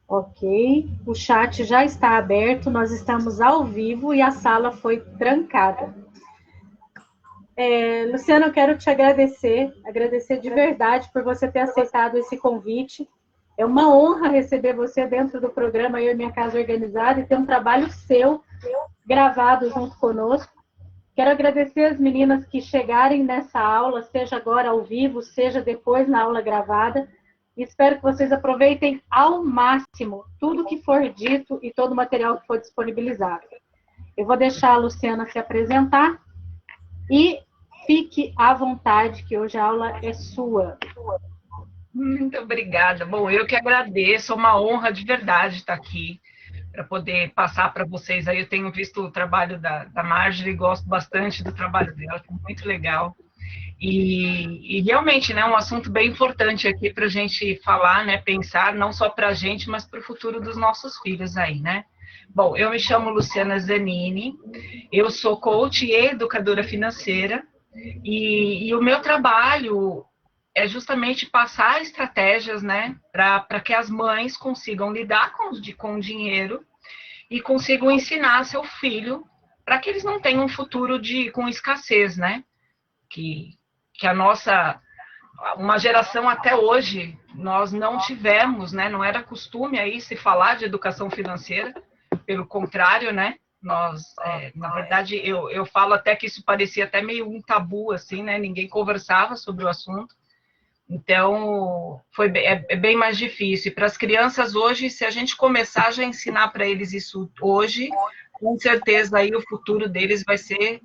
Ok, o chat já está aberto, nós estamos ao vivo e a sala foi trancada. Luciana, eu quero te agradecer de verdade por você ter aceitado esse convite. É uma honra receber você dentro do programa Eu e Minha Casa Organizada e ter um trabalho seu gravado junto conosco. Quero agradecer as meninas que chegarem nessa aula, seja agora ao vivo, seja depois na aula gravada. E espero que vocês aproveitem ao máximo tudo que for dito e todo o material que for disponibilizado. Eu vou deixar a Luciana se apresentar e fique à vontade, que hoje a aula é sua. Muito obrigada. Bom, eu que agradeço, é uma honra de verdade estar aqui para poder passar para vocês. Aí eu tenho visto o trabalho da Marjorie, gosto bastante do trabalho dela, muito legal. E realmente, né, um assunto bem importante aqui para a gente falar, né, pensar, não só para a gente, mas para o futuro dos nossos filhos aí, né? Bom, eu me chamo Luciana Zanini, eu sou coach e educadora financeira, e o meu trabalho é justamente passar estratégias, né, para que as mães consigam lidar com o dinheiro e consigam ensinar seu filho para que eles não tenham um futuro com escassez, né? Que a nossa, uma geração até hoje, nós não tivemos, né? Não era costume aí se falar de educação financeira, pelo contrário, né? Nós, na verdade, eu falo até que isso parecia até meio um tabu, assim, né? Ninguém conversava sobre o assunto. Então, é bem mais difícil. Para as crianças hoje, se a gente começar já a ensinar para eles isso hoje, com certeza aí o futuro deles vai ser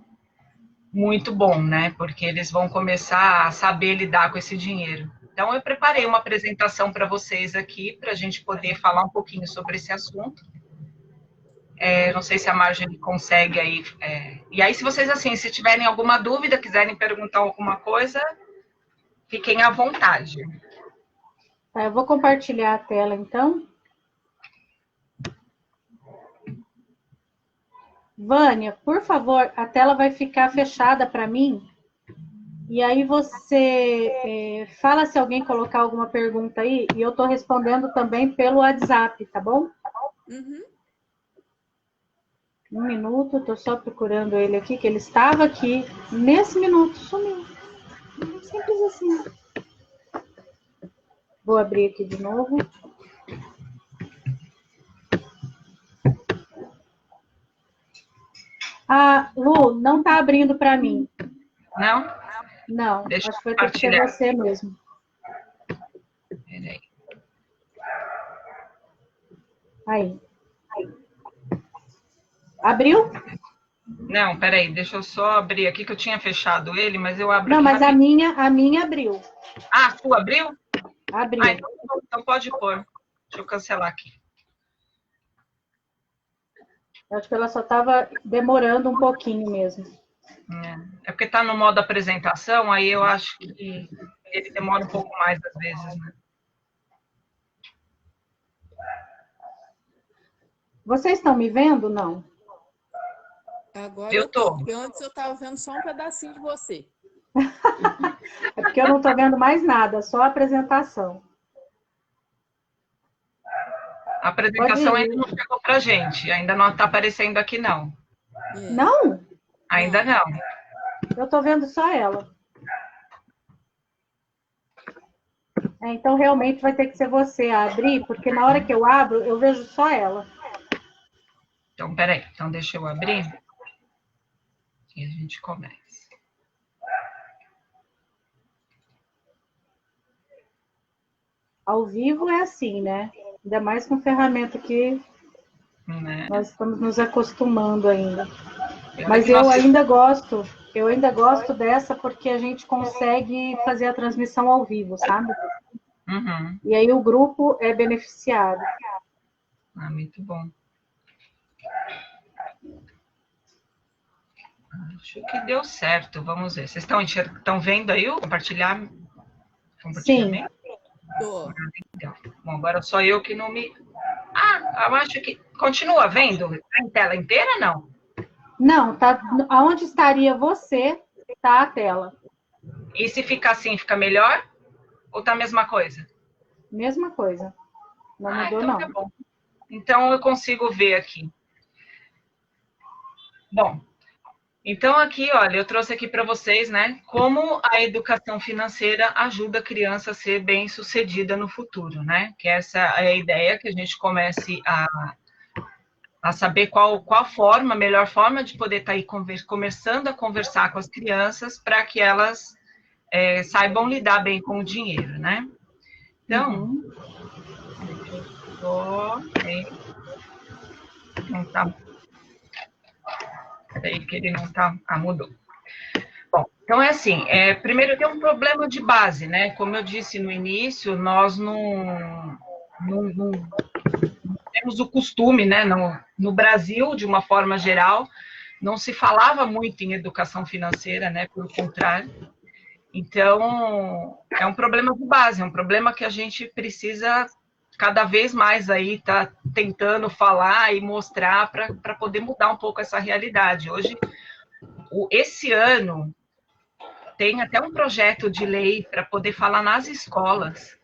muito bom, né? Porque eles vão começar a saber lidar com esse dinheiro. Então, eu preparei uma apresentação para vocês aqui, para a gente poder falar um pouquinho sobre esse assunto. Não sei se a Marjorie consegue aí. E aí, se vocês, assim, se tiverem alguma dúvida, quiserem perguntar alguma coisa, fiquem à vontade. Tá, eu vou compartilhar a tela, então. Vânia, por favor, a tela vai ficar fechada para mim. E aí você fala se alguém colocar alguma pergunta aí, e eu estou respondendo também pelo WhatsApp, tá bom? Uhum. Um minuto, estou só procurando ele aqui, que ele estava aqui. Nesse minuto, sumiu. Simples assim. Vou abrir aqui de novo. Ah, Lu, não está abrindo para mim. Não? Não, Deixa acho que eu vai ter que ser você mesmo. Peraí. Aí. Abriu? Não, peraí, deixa eu só abrir aqui, que eu tinha fechado ele, mas eu abro Não, aqui mas rapidinho. a minha abriu. Ah, a sua abriu? Abriu. Então pode pôr. Deixa eu cancelar aqui. Acho que ela só estava demorando um pouquinho mesmo. É porque está no modo apresentação, aí eu acho que ele demora um pouco mais às vezes, né? Vocês estão me vendo? Não. Agora Eu tô. porque antes eu estava vendo só um pedacinho de você. É porque eu não estou vendo mais nada, só a apresentação. A apresentação ainda não chegou pra gente, ainda não está aparecendo aqui, não. Não? Ainda não. Eu estou vendo só ela. Então, realmente, vai ter que ser você a abrir, porque na hora que eu abro, eu vejo só ela. Então, peraí. Então, deixa eu abrir e a gente começa. Ao vivo é assim, né? Ainda mais com ferramenta que nós estamos nos acostumando ainda. Mas eu ainda gosto dessa porque a gente consegue fazer a transmissão ao vivo, sabe? Uhum. E aí o grupo é beneficiado. Ah, muito bom. Acho que deu certo, vamos ver. Vocês estão vendo aí o compartilhamento? Sim. Tô. Bom, agora só eu que não me... Ah, eu acho que... Continua vendo? Tá em tela inteira, não? Não, tá. Aonde estaria você, tá a tela. E se ficar assim, fica melhor? Ou tá a mesma coisa? Mesma coisa. Não mudou, então não. tá bom. Então eu consigo ver aqui. Bom, então aqui, olha, eu trouxe aqui para vocês, né, como a educação financeira ajuda a criança a ser bem-sucedida no futuro, né? Que essa é a ideia, que a gente comece a saber qual a melhor forma de poder estar aí começando a conversar com as crianças para que elas saibam lidar bem com o dinheiro, né? Então, deixa eu só... Não tá... Peraí que ele não tá... Ah, mudou. Bom, então é assim, primeiro tem um problema de base, né? Como eu disse no início, nós não temos o costume, né? No Brasil, de uma forma geral, não se falava muito em educação financeira, né? Pelo contrário. Então, é um problema de base, é um problema que a gente precisa cada vez mais aí tá tentando falar e mostrar para poder mudar um pouco essa realidade. Hoje, esse ano, tem até um projeto de lei para poder falar nas escolas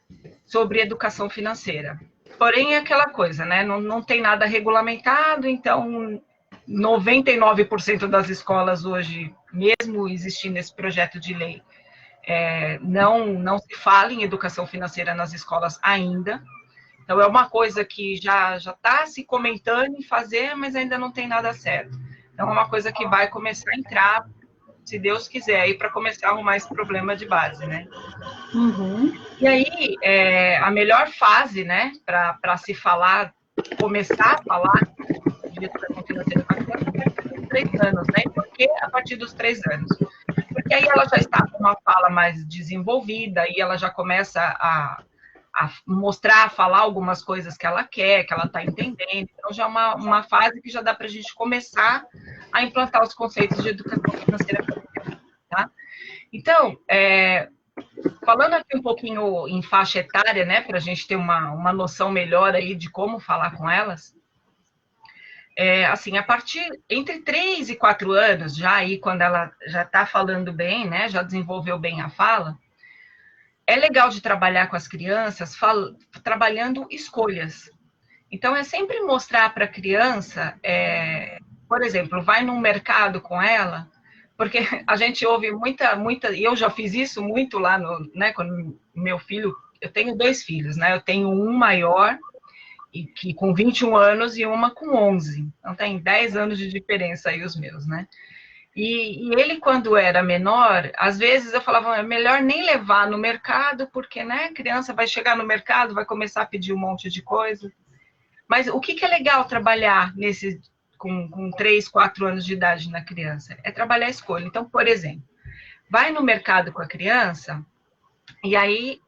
sobre educação financeira. Porém, é aquela coisa, né? Não tem nada regulamentado, então 99% das escolas hoje, mesmo existindo esse projeto de lei, não se fala em educação financeira nas escolas ainda. Então, é uma coisa que já está se comentando em fazer, mas ainda não tem nada certo. Então, é uma coisa que vai começar a entrar, se Deus quiser, aí para começar a arrumar esse problema de base, né? Uhum. E aí, a melhor fase, né, para se falar, começar a falar de educação financeira para criança é a partir dos 3 anos, né? E por que a partir dos 3 anos? Porque aí ela já está com uma fala mais desenvolvida, aí ela já começa a mostrar, a falar algumas coisas que ela quer, que ela está entendendo. Então, já é uma fase que já dá para a gente começar a implantar os conceitos de educação financeira para criança, tá? Então, falando aqui um pouquinho em faixa etária, né, para a gente ter uma noção melhor aí de como falar com elas, assim, a partir entre 3 e 4 anos, já aí quando ela já está falando bem, né, já desenvolveu bem a fala, é legal de trabalhar com as crianças trabalhando escolhas. Então, é sempre mostrar para a criança, por exemplo, vai num mercado com ela, porque a gente ouve muita, e eu já fiz isso muito lá né, quando meu filho, eu tenho 2 filhos, né, eu tenho um maior, que com 21 anos e uma com 11, então tem 10 anos de diferença aí os meus, né. E ele, quando era menor, às vezes eu falava, é melhor nem levar no mercado, porque, né, a criança vai chegar no mercado, vai começar a pedir um monte de coisa. Mas o que é legal trabalhar com 3, 4 anos de idade na criança? É trabalhar a escolha. Então, por exemplo, vai no mercado com a criança, e aí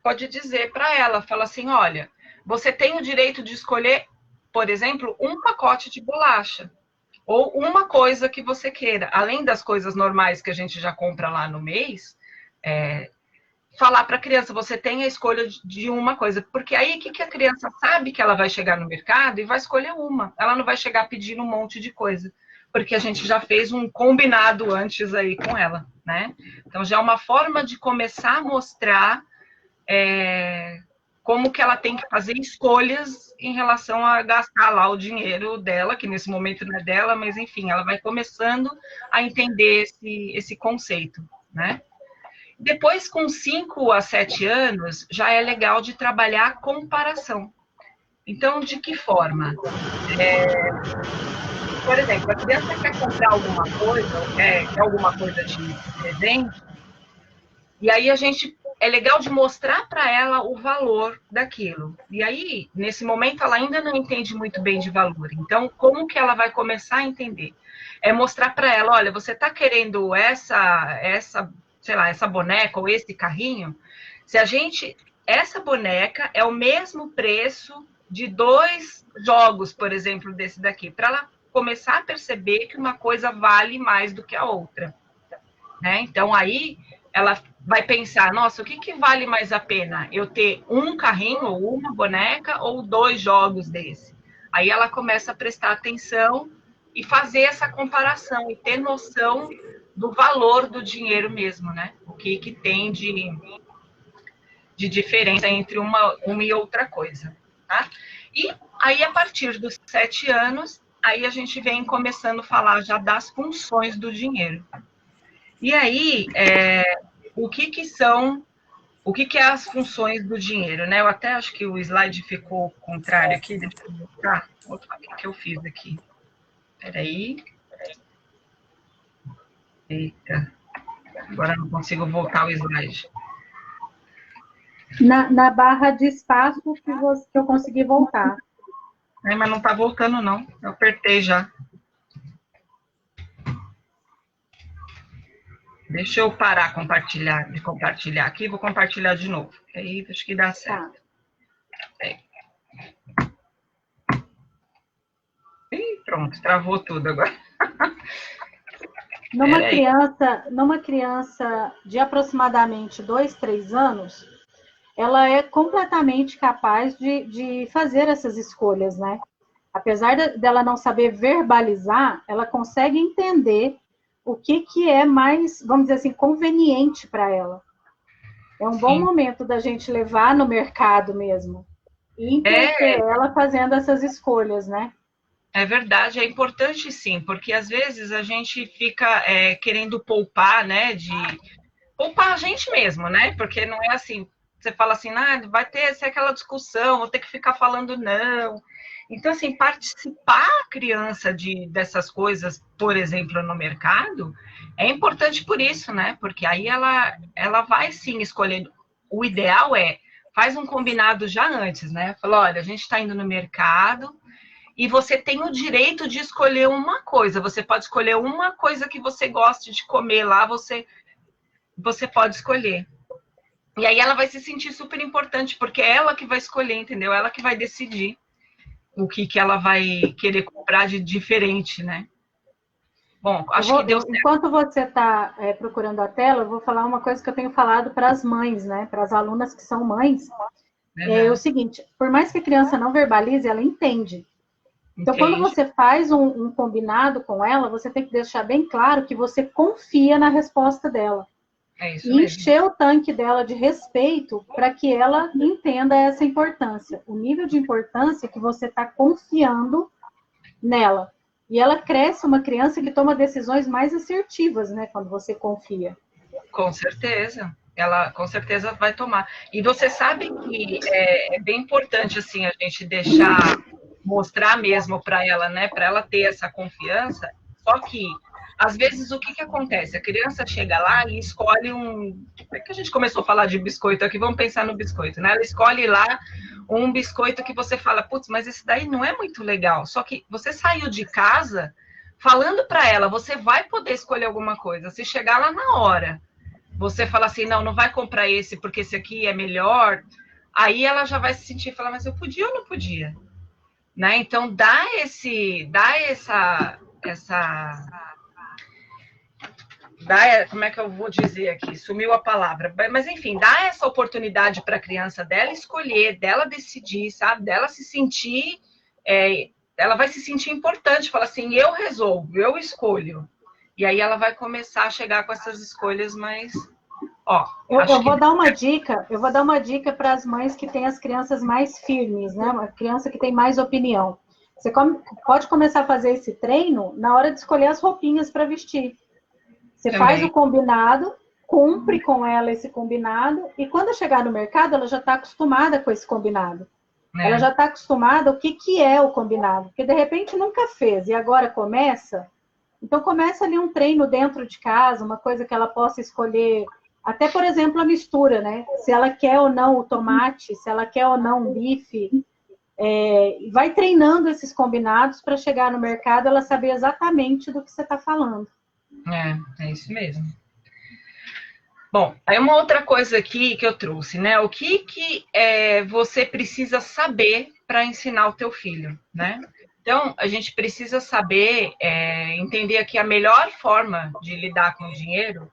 pode dizer para ela, fala assim, olha, você tem o direito de escolher, por exemplo, um pacote de bolacha. Ou uma coisa que você queira, além das coisas normais que a gente já compra lá no mês, falar para a criança, você tem a escolha de uma coisa, porque aí o que a criança sabe que ela vai chegar no mercado e vai escolher uma, ela não vai chegar pedindo um monte de coisa, porque a gente já fez um combinado antes aí com ela, né? Então já é uma forma de começar a mostrar como que ela tem que fazer escolhas em relação a gastar lá o dinheiro dela, que nesse momento não é dela, mas enfim, ela vai começando a entender esse conceito, né? Depois, com 5 a 7 anos, já é legal de trabalhar a comparação. Então, de que forma? Por exemplo, a criança quer comprar alguma coisa, ou quer alguma coisa de presente, e aí é legal de mostrar para ela o valor daquilo. E aí, nesse momento, ela ainda não entende muito bem de valor. Então, como que ela vai começar a entender? É mostrar para ela, olha, você está querendo sei lá, essa boneca ou esse carrinho? Essa boneca é o mesmo preço de 2 jogos, por exemplo, desse daqui, para ela começar a perceber que uma coisa vale mais do que a outra, né? Então, aí ela vai pensar, nossa, o que vale mais a pena? Eu ter um carrinho ou uma boneca ou 2 jogos desse? Aí ela começa a prestar atenção e fazer essa comparação e ter noção do valor do dinheiro mesmo, né? O que tem de diferença entre uma e outra coisa, tá? E aí, a partir dos 7 anos, aí a gente vem começando a falar já das funções do dinheiro. E aí, o que é as funções do dinheiro, né? Eu até acho que o slide ficou contrário aqui, deixa eu mostrar. Opa, o que eu fiz aqui? Peraí. Eita, agora não consigo voltar o slide. Na barra de espaço que eu consegui voltar. Mas não está voltando, não. Eu apertei já. Deixa eu parar de compartilhar aqui. Vou compartilhar de novo. Aí acho que dá certo. Tá. E pronto, travou tudo agora. Numa criança de aproximadamente 2, 3 anos, ela é completamente capaz de fazer essas escolhas, né? Apesar dela não saber verbalizar, ela consegue entender o que é mais, vamos dizer assim, conveniente para ela. É um bom momento da gente levar no mercado mesmo. E entender ela fazendo essas escolhas, né? É verdade, é importante sim, porque às vezes a gente fica querendo poupar, né? De poupar a gente mesmo, né? Porque não é assim, você fala assim, vai ter aquela discussão, vou ter que ficar falando não. Então, assim, participar a criança dessas coisas, por exemplo, no mercado, é importante por isso, né? Porque aí ela vai sim escolher. O ideal faz um combinado já antes, né? Fala, olha, a gente está indo no mercado e você tem o direito de escolher uma coisa. Você pode escolher uma coisa que você goste de comer lá, você pode escolher. E aí ela vai se sentir super importante, porque é ela que vai escolher, entendeu? Ela que vai decidir o que ela vai querer comprar de diferente, né? Bom, acho que deu certo. Enquanto você está procurando a tela, eu vou falar uma coisa que eu tenho falado para as mães, né? Para as alunas que são mães. É o seguinte, por mais que a criança não verbalize, ela entende. Então, quando você faz um combinado com ela, você tem que deixar bem claro que você confia na resposta dela. É isso e mesmo. Encher o tanque dela de respeito para que ela entenda essa importância. O nível de importância que você está confiando nela. E ela cresce uma criança que toma decisões mais assertivas, né? Quando você confia. Com certeza. Ela com certeza vai tomar. E você sabe que é bem importante assim a gente mostrar mesmo para ela, né? Para ela ter essa confiança. Só que às vezes o que acontece? A criança chega lá e escolhe É que a gente começou a falar de biscoito aqui, vamos pensar no biscoito, né? Ela escolhe lá um biscoito que você fala, putz, mas esse daí não é muito legal. Só que você saiu de casa falando para ela, você vai poder escolher alguma coisa. Se chegar lá na hora, você fala assim, não vai comprar esse porque esse aqui é melhor, aí ela já vai se sentir, falar, mas eu podia ou não podia? Né? Então, como é que eu vou dizer aqui? Sumiu a palavra. Mas, enfim, dá essa oportunidade para a criança dela escolher, dela decidir, sabe? Dela se sentir... ela vai se sentir importante, fala assim, eu resolvo, eu escolho. E aí ela vai começar a chegar com essas escolhas mais... Eu vou dar uma dica para as mães que têm as crianças mais firmes, né? Uma criança que tem mais opinião. Você pode começar a fazer esse treino na hora de escolher as roupinhas para vestir. Você faz o combinado, cumpre com ela esse combinado, e quando chegar no mercado, ela já está acostumada com esse combinado. Ela já está acostumada o que é o combinado. Porque, de repente, nunca fez, e agora começa. Então, começa ali um treino dentro de casa, uma coisa que ela possa escolher. Até, por exemplo, a mistura, né? Se ela quer ou não o tomate, se ela quer ou não o bife. Vai treinando esses combinados para chegar no mercado, ela saber exatamente do que você está falando. É isso mesmo. Bom, aí uma outra coisa aqui que eu trouxe, né? O que você precisa saber para ensinar o teu filho, né? Então, a gente precisa saber, entender aqui a melhor forma de lidar com o dinheiro.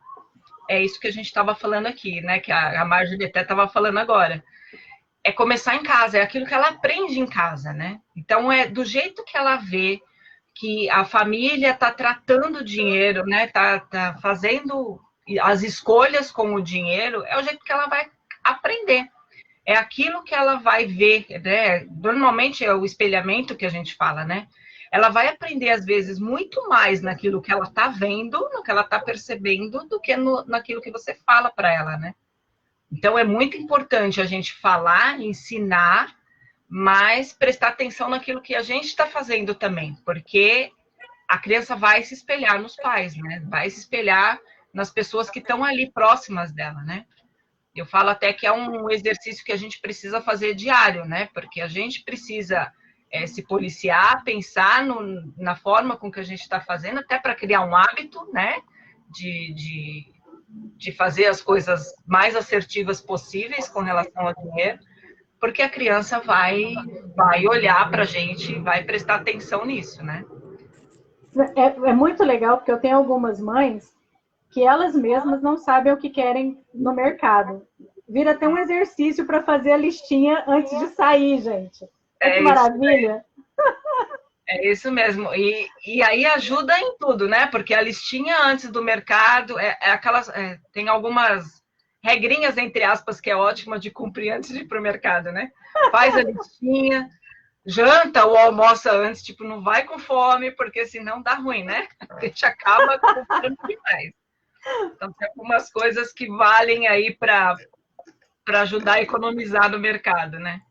É isso que a gente estava falando aqui, né? Que a Marjorie até estava falando agora. É começar em casa, é aquilo que ela aprende em casa, né? Então, é do jeito que ela vê que a família está tratando o dinheiro, né? Tá fazendo as escolhas com o dinheiro, é o jeito que ela vai aprender. é aquilo que ela vai ver, né? Normalmente é o espelhamento que a gente fala, né? Ela vai aprender, às vezes, muito mais naquilo que ela está vendo, no que ela está percebendo, do que naquilo que você fala para ela, né? Então, é muito importante a gente falar, ensinar, mas prestar atenção naquilo que a gente está fazendo também, porque a criança vai se espelhar nos pais, né? Vai se espelhar nas pessoas que estão ali próximas dela, né? Eu falo até que é um exercício que a gente precisa fazer diário, né? Porque a gente precisa se policiar, pensar na forma com que a gente está fazendo, até para criar um hábito, né? De fazer as coisas mais assertivas possíveis com relação ao dinheiro, porque a criança vai olhar para a gente, vai prestar atenção nisso, né? É muito legal, porque eu tenho algumas mães que elas mesmas não sabem o que querem no mercado. Vira até um exercício para fazer a listinha antes de sair, gente. Que maravilha! É isso mesmo. E aí ajuda em tudo, né? Porque a listinha antes do mercado tem algumas regrinhas, entre aspas, que é ótima de cumprir antes de ir para o mercado, né? Faz a listinha, janta ou almoça antes, tipo, não vai com fome, porque senão dá ruim, né? A gente acaba comprando demais. Então, tem algumas coisas que valem aí para ajudar a economizar no mercado, né?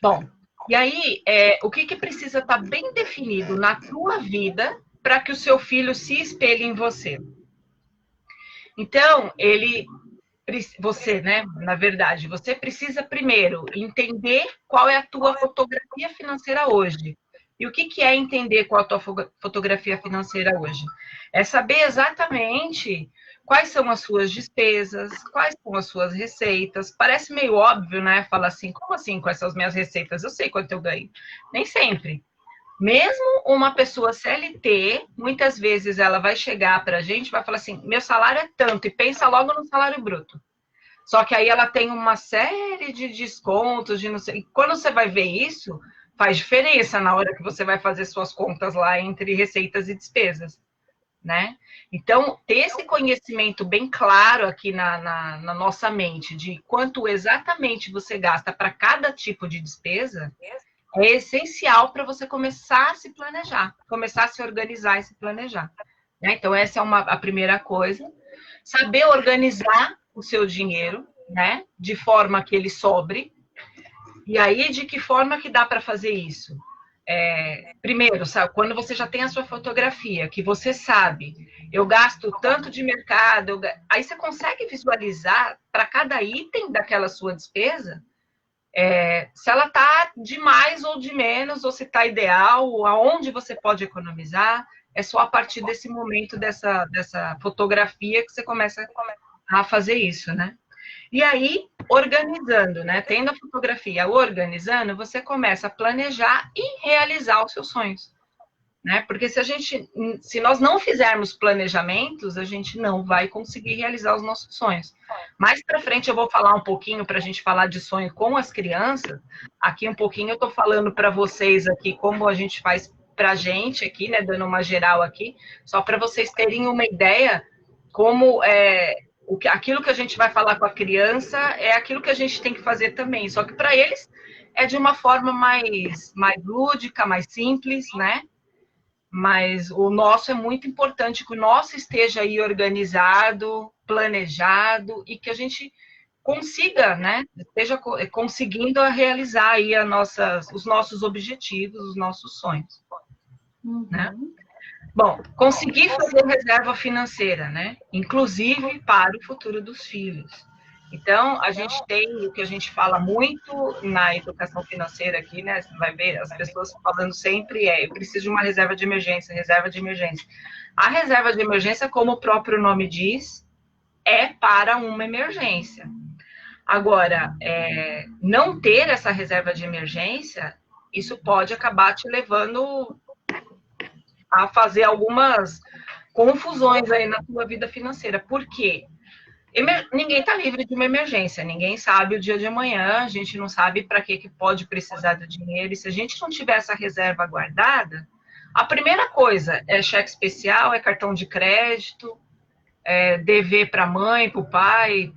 Bom, e aí, o que precisa estar bem definido na tua vida para que o seu filho se espelhe em você? Então, você, né, na verdade, você precisa primeiro entender qual é a tua fotografia financeira hoje. E o que é entender qual é a tua fotografia financeira hoje? É saber exatamente quais são as suas despesas, quais são as suas receitas. Parece meio óbvio, né? Falar assim, como assim, quais são as minhas receitas? Eu sei quanto eu ganho. Nem sempre. Mesmo uma pessoa CLT, muitas vezes ela vai chegar para a gente e vai falar assim, meu salário é tanto, e pensa logo no salário bruto. Só que aí ela tem uma série de descontos, de não sei. E quando você vai ver isso, faz diferença na hora que você vai fazer suas contas lá entre receitas e despesas, né? Então, ter esse conhecimento bem claro aqui na nossa mente de quanto exatamente você gasta para cada tipo de despesa é essencial para você começar a se planejar, começar a se organizar e se planejar, né? Então, essa é a primeira coisa. Saber organizar o seu dinheiro, né? De forma que ele sobre. E aí, de que forma que dá para fazer isso? Primeiro, sabe, quando você já tem a sua fotografia, que você sabe, eu gasto tanto de mercado, aí você consegue visualizar para cada item daquela sua despesa, se ela está de mais ou de menos, ou se está ideal, ou aonde você pode economizar. É só a partir desse momento, dessa fotografia, que você começa a fazer isso, né? E aí, organizando, né? Tendo a fotografia organizando, você começa a planejar e realizar os seus sonhos, né? Porque se nós não fizermos planejamentos, a gente não vai conseguir realizar os nossos sonhos. Mais para frente eu vou falar um pouquinho para a gente falar de sonho com as crianças. Aqui um pouquinho eu estou falando para vocês aqui como a gente faz para a gente aqui, né? Dando uma geral aqui, só para vocês terem uma ideia como aquilo que a gente vai falar com a criança é aquilo que a gente tem que fazer também, só que para eles é de uma forma mais lúdica, mais simples, né? Mas o nosso é muito importante que o nosso esteja aí organizado, planejado e que a gente consiga, né? Esteja conseguindo realizar aí os nossos objetivos, os nossos sonhos, né? Bom, conseguir fazer reserva financeira, né? Inclusive para o futuro dos filhos. Então, a gente tem o que a gente fala muito na educação financeira aqui, né? Você vai ver as pessoas falando sempre eu preciso de uma reserva de emergência, reserva de emergência. A reserva de emergência, como o próprio nome diz, é para uma emergência. Agora, não ter essa reserva de emergência, isso pode acabar te levando a fazer algumas confusões aí na tua vida financeira. Por quê? Ninguém está livre de uma emergência, ninguém sabe o dia de amanhã, a gente não sabe para que pode precisar do dinheiro, e se a gente não tiver essa reserva guardada, a primeira coisa é cheque especial, é cartão de crédito, é dever para a mãe, para o pai,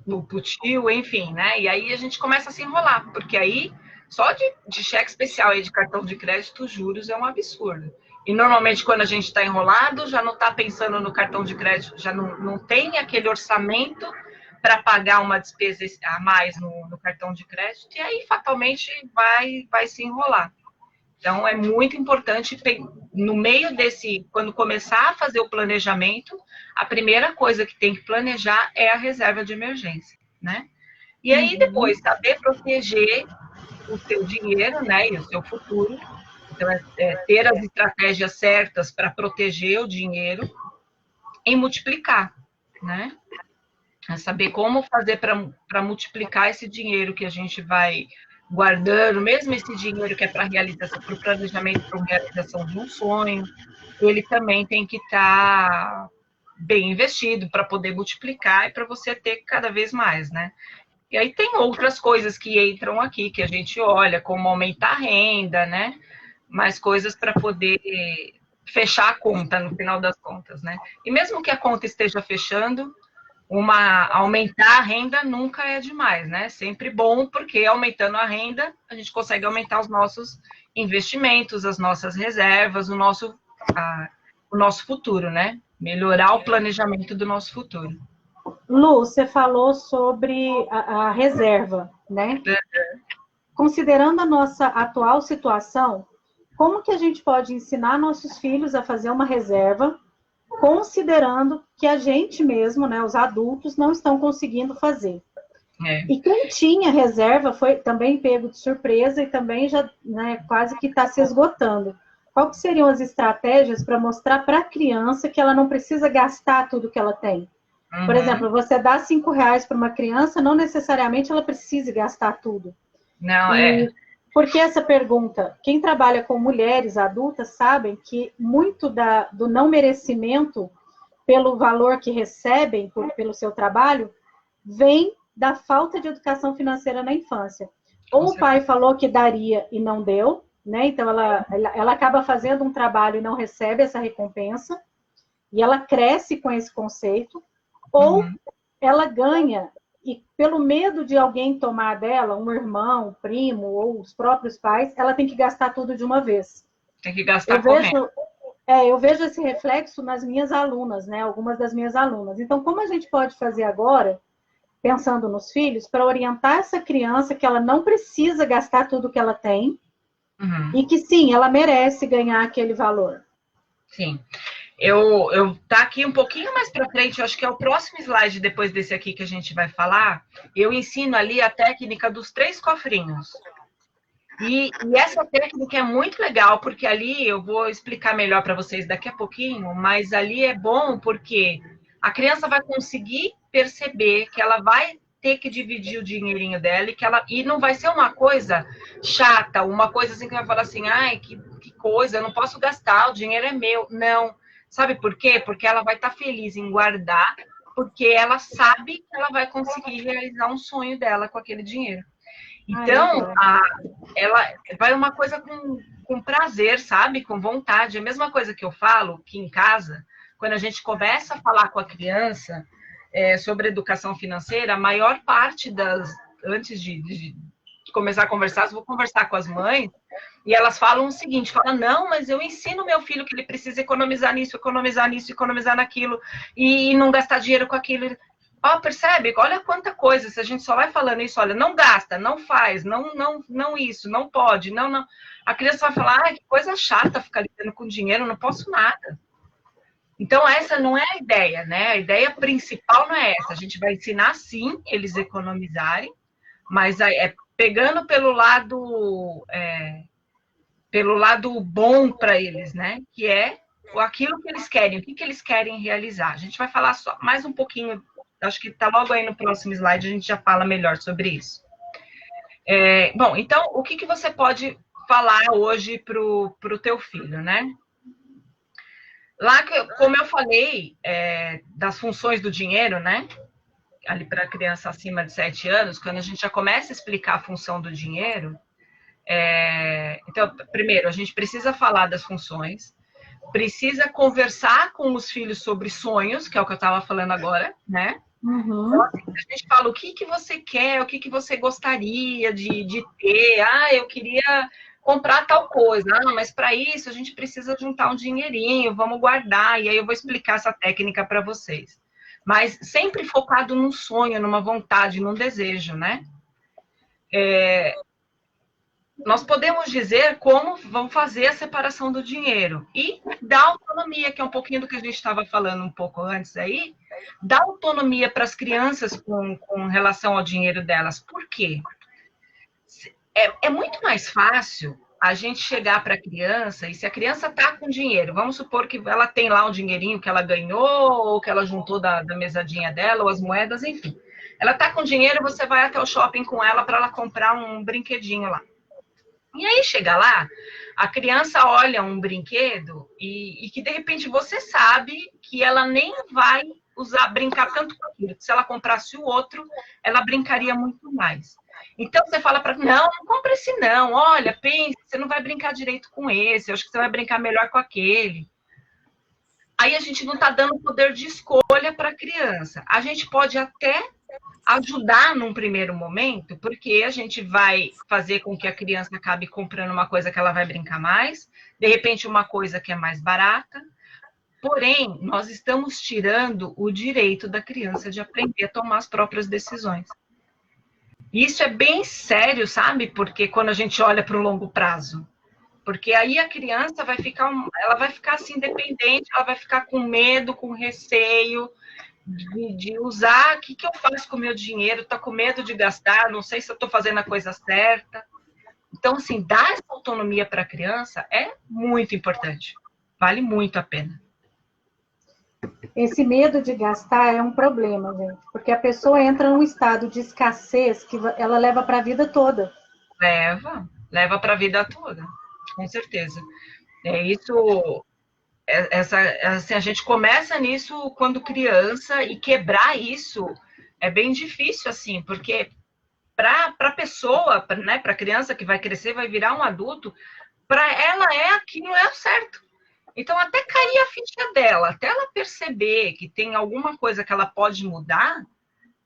pro tio, enfim, né? E aí a gente começa a se enrolar, porque aí só de cheque especial aí de cartão de crédito, juros é um absurdo. E normalmente quando a gente está enrolado, já não está pensando no cartão de crédito, já não tem aquele orçamento para pagar uma despesa a mais no cartão de crédito, e aí fatalmente vai se enrolar. Então, é muito importante, no meio desse, quando começar a fazer o planejamento, a primeira coisa que tem que planejar é a reserva de emergência, né? E aí, depois, saber proteger o seu dinheiro, né, e o seu futuro. Então, ter as estratégias certas para proteger o dinheiro e multiplicar, né? É saber como fazer para multiplicar esse dinheiro que a gente vai guardando, mesmo esse dinheiro que é para realização, para o planejamento, para a realização de um sonho, ele também tem que estar bem investido para poder multiplicar e para você ter cada vez mais, né? E aí tem outras coisas que entram aqui, que a gente olha, como aumentar a renda, né? Mais coisas para poder fechar a conta no final das contas, né? E mesmo que a conta esteja fechando, aumentar a renda nunca é demais, né? Sempre bom, porque aumentando a renda, a gente consegue aumentar os nossos investimentos, as nossas reservas, o nosso futuro, né? Melhorar o planejamento do nosso futuro. Lu, você falou sobre a reserva, né? Considerando a nossa atual situação, como que a gente pode ensinar nossos filhos a fazer uma reserva, considerando que a gente mesmo, né, os adultos, não estão conseguindo fazer? E quem tinha reserva foi também pego de surpresa e também já, né, quase que está se esgotando. Qual que seriam as estratégias para mostrar para a criança que ela não precisa gastar tudo que ela tem? Por exemplo, você dá R$5 para uma criança, não necessariamente ela precisa gastar tudo. Não, Por que essa pergunta? Quem trabalha com mulheres adultas sabem que muito do não merecimento pelo valor que recebem pelo seu trabalho vem da falta de educação financeira na infância. Ou o pai falou que daria e não deu, né? Então ela acaba fazendo um trabalho e não recebe essa recompensa, e ela cresce com esse conceito, ou ela ganha e pelo medo de alguém tomar dela, um irmão, um primo ou os próprios pais, ela tem que gastar tudo de uma vez. Tem que gastar correndo. Eu vejo esse reflexo nas minhas alunas, né? Algumas das minhas alunas. Então, como a gente pode fazer agora, pensando nos filhos, para orientar essa criança que ela não precisa gastar tudo que ela tem e que, sim, ela merece ganhar aquele valor? Sim. Tá aqui um pouquinho mais para frente, eu acho que é o próximo slide depois desse aqui que a gente vai falar, eu ensino ali a técnica dos 3 cofrinhos. E essa técnica é muito legal, porque ali eu vou explicar melhor para vocês daqui a pouquinho, mas ali é bom porque a criança vai conseguir perceber que ela vai ter que dividir o dinheirinho dela e não vai ser uma coisa chata, uma coisa assim que vai falar assim, ai, que coisa, eu não posso gastar, o dinheiro é meu. Não. Sabe por quê? Porque ela vai estar feliz em guardar, porque ela sabe que ela vai conseguir realizar um sonho dela com aquele dinheiro. Então, ela vai uma coisa com prazer, sabe? Com vontade. A mesma coisa que eu falo que em casa, quando a gente começa a falar com a criança sobre educação financeira, a maior parte antes de começar a conversar, eu vou conversar com as mães, e elas falam o seguinte, não, mas eu ensino meu filho que ele precisa economizar nisso, economizar naquilo, e não gastar dinheiro com aquilo. Percebe? Olha quanta coisa, se a gente só vai falando isso, olha, não gasta, não faz, não isso, não pode, não. A criança vai falar, que coisa chata ficar lidando com dinheiro, não posso nada. Então, essa não é a ideia, né? A ideia principal não é essa. A gente vai ensinar, sim, eles economizarem, mas pegando pelo lado bom para eles, né? Que é aquilo que eles querem, o que eles querem realizar. A gente vai falar só mais um pouquinho, acho que está logo aí no próximo slide, a gente já fala melhor sobre isso. Bom, então, o que você pode falar hoje para o teu filho, né? Lá, como eu falei, das funções do dinheiro, né? Ali para a criança acima de 7 anos, quando a gente já começa a explicar a função do dinheiro, então, primeiro, a gente precisa falar das funções, precisa conversar com os filhos sobre sonhos, que é o que eu estava falando agora, né? Uhum. A gente fala o que você quer, o que você gostaria de ter. Ah, eu queria comprar tal coisa. Ah, mas para isso a gente precisa juntar um dinheirinho, vamos guardar. E aí eu vou explicar essa técnica para vocês. Mas sempre focado num sonho, numa vontade, num desejo, né? Nós podemos dizer como vamos fazer a separação do dinheiro e dar autonomia, que é um pouquinho do que a gente estava falando um pouco antes aí, dar autonomia para as crianças com relação ao dinheiro delas. Por quê? É muito mais fácil a gente chegar para a criança, e se a criança está com dinheiro, vamos supor que ela tem lá um dinheirinho que ela ganhou, ou que ela juntou da mesadinha dela, ou as moedas, enfim. Ela está com dinheiro, você vai até o shopping com ela para ela comprar um brinquedinho lá. E aí chega lá, a criança olha um brinquedo e que de repente você sabe que ela nem vai brincar tanto com aquilo. Se ela comprasse o outro, ela brincaria muito mais. Então você fala para não compra esse não. Olha, pense, você não vai brincar direito com esse. Eu acho que você vai brincar melhor com aquele. Aí a gente não está dando poder de escolha para a criança. A gente pode até ajudar num primeiro momento, porque a gente vai fazer com que a criança acabe comprando uma coisa que ela vai brincar mais, de repente uma coisa que é mais barata. Porém, nós estamos tirando o direito da criança de aprender a tomar as próprias decisões. Isso é bem sério, sabe? Porque quando a gente olha para o longo prazo, porque aí a criança ela vai ficar assim dependente, ela vai ficar com medo, com receio de usar. O que eu faço com o meu dinheiro? Tá com medo de gastar? Não sei se eu estou fazendo a coisa certa. Então, assim, dar essa autonomia para a criança é muito importante. Vale muito a pena. Esse medo de gastar é um problema, gente, porque a pessoa entra num estado de escassez que ela leva para a vida toda. Leva para a vida toda, com certeza. Isso, assim, a gente começa nisso quando criança e quebrar isso é bem difícil, assim, porque para a pessoa, né, para a criança que vai crescer, vai virar um adulto, para ela aquilo é o certo. Então, até cair a ficha dela, até ela perceber que tem alguma coisa que ela pode mudar,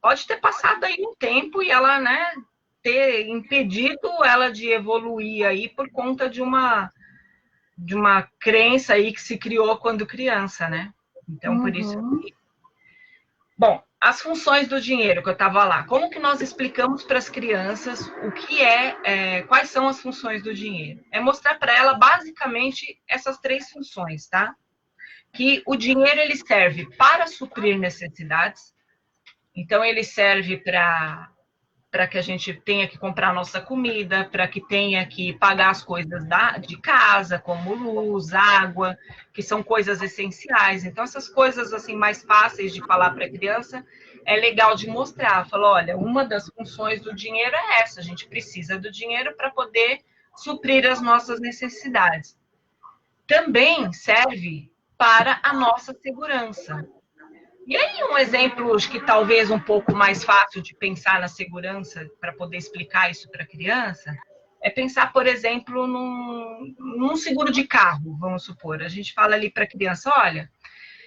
pode ter passado aí um tempo e ela, né, ter impedido ela de evoluir aí por conta de uma crença aí que se criou quando criança, né? Então, por isso. Bom, as funções do dinheiro que eu estava lá. Como que nós explicamos para as crianças o que quais são as funções do dinheiro? É mostrar para ela basicamente essas 3 funções, tá? Que o dinheiro ele serve para suprir necessidades. Então ele serve para que a gente tenha que comprar nossa comida, para que tenha que pagar as coisas de casa, como luz, água, que são coisas essenciais. Então, essas coisas assim mais fáceis de falar para a criança, é legal de mostrar. Fala, olha, uma das funções do dinheiro é essa, a gente precisa do dinheiro para poder suprir as nossas necessidades. Também serve para a nossa segurança. E aí, um exemplo que talvez um pouco mais fácil de pensar na segurança, para poder explicar isso para a criança, é pensar, por exemplo, num seguro de carro, vamos supor. A gente fala ali para a criança, olha,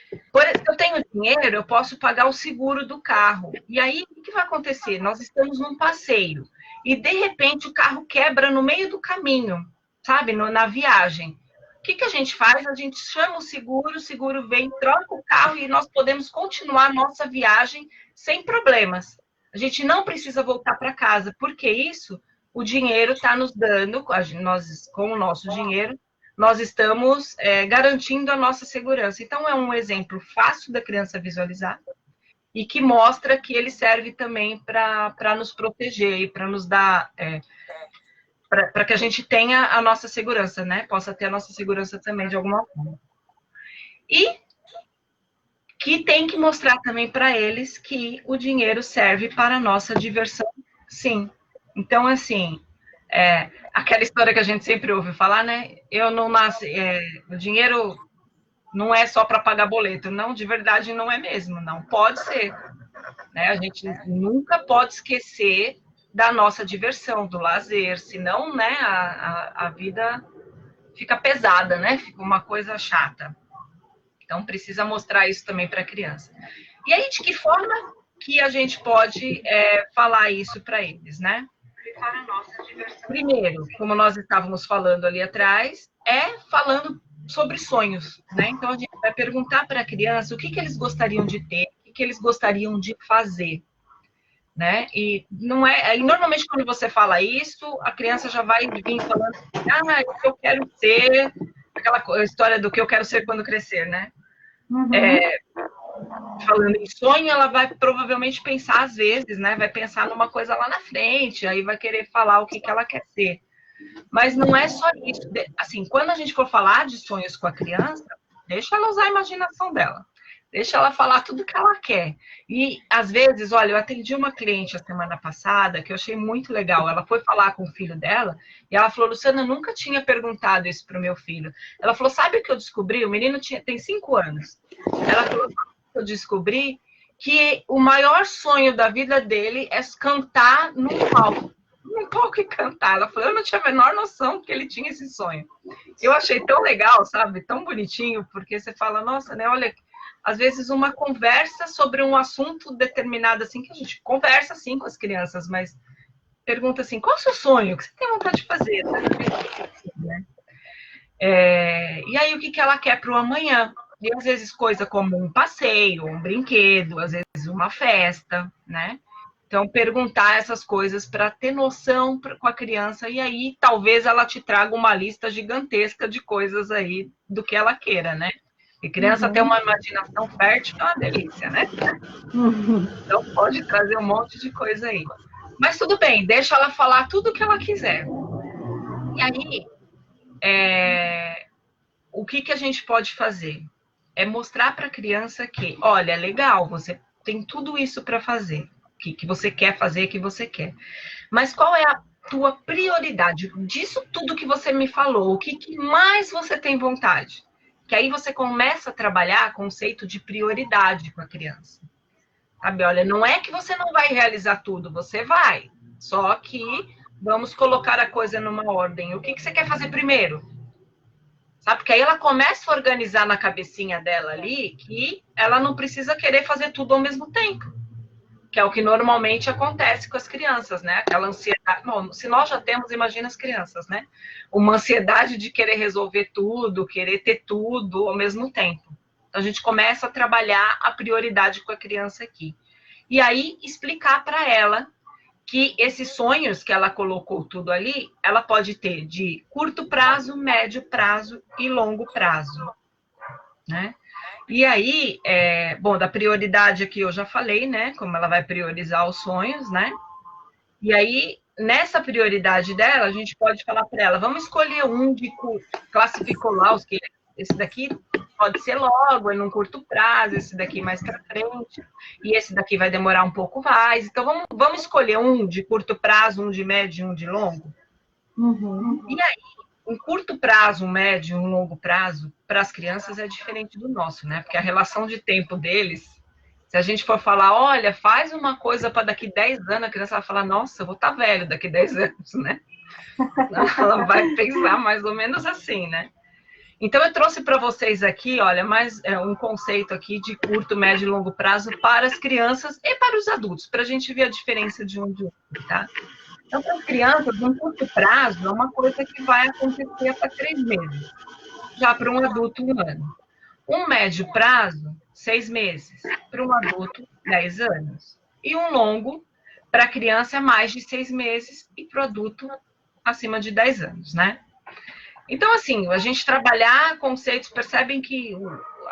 se eu tenho dinheiro, eu posso pagar o seguro do carro. E aí, o que vai acontecer? Nós estamos num passeio e, de repente, o carro quebra no meio do caminho, sabe, na viagem. O que a gente faz? A gente chama o seguro vem, troca o carro e nós podemos continuar a nossa viagem sem problemas. A gente não precisa voltar para casa, porque isso, o dinheiro está nos dando, nós, com o nosso dinheiro, nós estamos garantindo a nossa segurança. Então, é um exemplo fácil da criança visualizar e que mostra que ele serve também para nos proteger e para nos dar... para que a gente tenha a nossa segurança, né? Possa ter a nossa segurança também de alguma forma. E que tem que mostrar também para eles que o dinheiro serve para a nossa diversão, sim. Então, assim, aquela história que a gente sempre ouve falar, né? Eu não nasci... o dinheiro não é só para pagar boleto. Não, de verdade não é mesmo, não pode ser. Né? A gente nunca pode esquecer da nossa diversão, do lazer, senão, né, a vida fica pesada, né? Fica uma coisa chata. Então, precisa mostrar isso também para a criança. E aí, de que forma que a gente pode falar isso para eles, né? Primeiro, como nós estávamos falando ali atrás, falando sobre sonhos, né? Então, a gente vai perguntar para a criança o que eles gostariam de ter, o que eles gostariam de fazer, né? E não e normalmente quando você fala isso, a criança já vai vir falando, eu quero ser, aquela história do que eu quero ser quando crescer, né? Uhum. Falando em sonho, ela vai provavelmente pensar às vezes, né? Vai pensar numa coisa lá na frente, aí vai querer falar o que ela quer ser. Mas não é só isso. Assim, quando a gente for falar de sonhos com a criança, deixa ela usar a imaginação dela. Deixa ela falar tudo que ela quer. E, às vezes, olha, eu atendi uma cliente a semana passada que eu achei muito legal. Ela foi falar com o filho dela e ela falou, Luciana, eu nunca tinha perguntado isso para o meu filho. Ela falou, sabe o que eu descobri? O menino tem 5 anos. Ela falou, eu descobri que o maior sonho da vida dele é cantar num palco e cantar. Ela falou, eu não tinha a menor noção que ele tinha esse sonho. Eu achei tão legal, sabe? Tão bonitinho, porque você fala, nossa, né? Olha, às vezes uma conversa sobre um assunto determinado, assim, que a gente conversa, assim, com as crianças, mas pergunta assim, qual é o seu sonho? O que você tem vontade de fazer? Né? E aí, o que ela quer para o amanhã? E às vezes coisa como um passeio, um brinquedo, às vezes uma festa, né? Então, perguntar essas coisas para ter noção com a criança, e aí talvez ela te traga uma lista gigantesca de coisas aí do que ela queira, né? E criança tem uma imaginação fértil, é uma delícia, né? Então, pode trazer um monte de coisa aí. Mas tudo bem, deixa ela falar tudo o que ela quiser. E aí, o que a gente pode fazer? É mostrar para a criança que, olha, é legal, você tem tudo isso para fazer, que você quer fazer, que você quer. Mas qual é a tua prioridade? Disso tudo que você me falou, o que mais você tem vontade? Que aí você começa a trabalhar conceito de prioridade com a criança. Sabe, olha, não é que você não vai realizar tudo, você vai. Só que vamos colocar a coisa numa ordem. O que você quer fazer primeiro? Sabe? Porque aí ela começa a organizar na cabecinha dela ali que ela não precisa querer fazer tudo ao mesmo tempo. Que é o que normalmente acontece com as crianças, né? Aquela ansiedade. Bom, se nós já temos, imagina as crianças, né? Uma ansiedade de querer resolver tudo, querer ter tudo ao mesmo tempo. Então, a gente começa a trabalhar a prioridade com a criança aqui. E aí, explicar para ela que esses sonhos que ela colocou tudo ali, ela pode ter de curto prazo, médio prazo e longo prazo, né? E aí, bom, da prioridade aqui eu já falei, né? Como ela vai priorizar os sonhos, né? E aí, nessa prioridade dela, a gente pode falar para ela, vamos escolher um de curto, classificou lá os que esse daqui pode ser logo, é num curto prazo, esse daqui mais para frente, e esse daqui vai demorar um pouco mais. Então, vamos escolher um de curto prazo, um de médio e um de longo? Uhum. E aí, um curto prazo, um médio, um longo prazo, para as crianças é diferente do nosso, né? Porque a relação de tempo deles, se a gente for falar, olha, faz uma coisa para daqui 10 anos, a criança vai falar, nossa, eu vou estar velho daqui 10 anos, né? Ela vai pensar mais ou menos assim, né? Então, eu trouxe para vocês aqui, olha, mais um conceito aqui de curto, médio e longo prazo para as crianças e para os adultos, para a gente ver a diferença de um de outro, tá? Então, para as crianças, um curto prazo é uma coisa que vai acontecer até 3 meses. Já para um adulto, 1 ano. Um médio prazo, 6 meses. Para um adulto, 10 anos. E um longo, para a criança, é mais de 6 meses e para o adulto, acima de 10 anos, né? Então, assim, a gente trabalhar conceitos, percebem que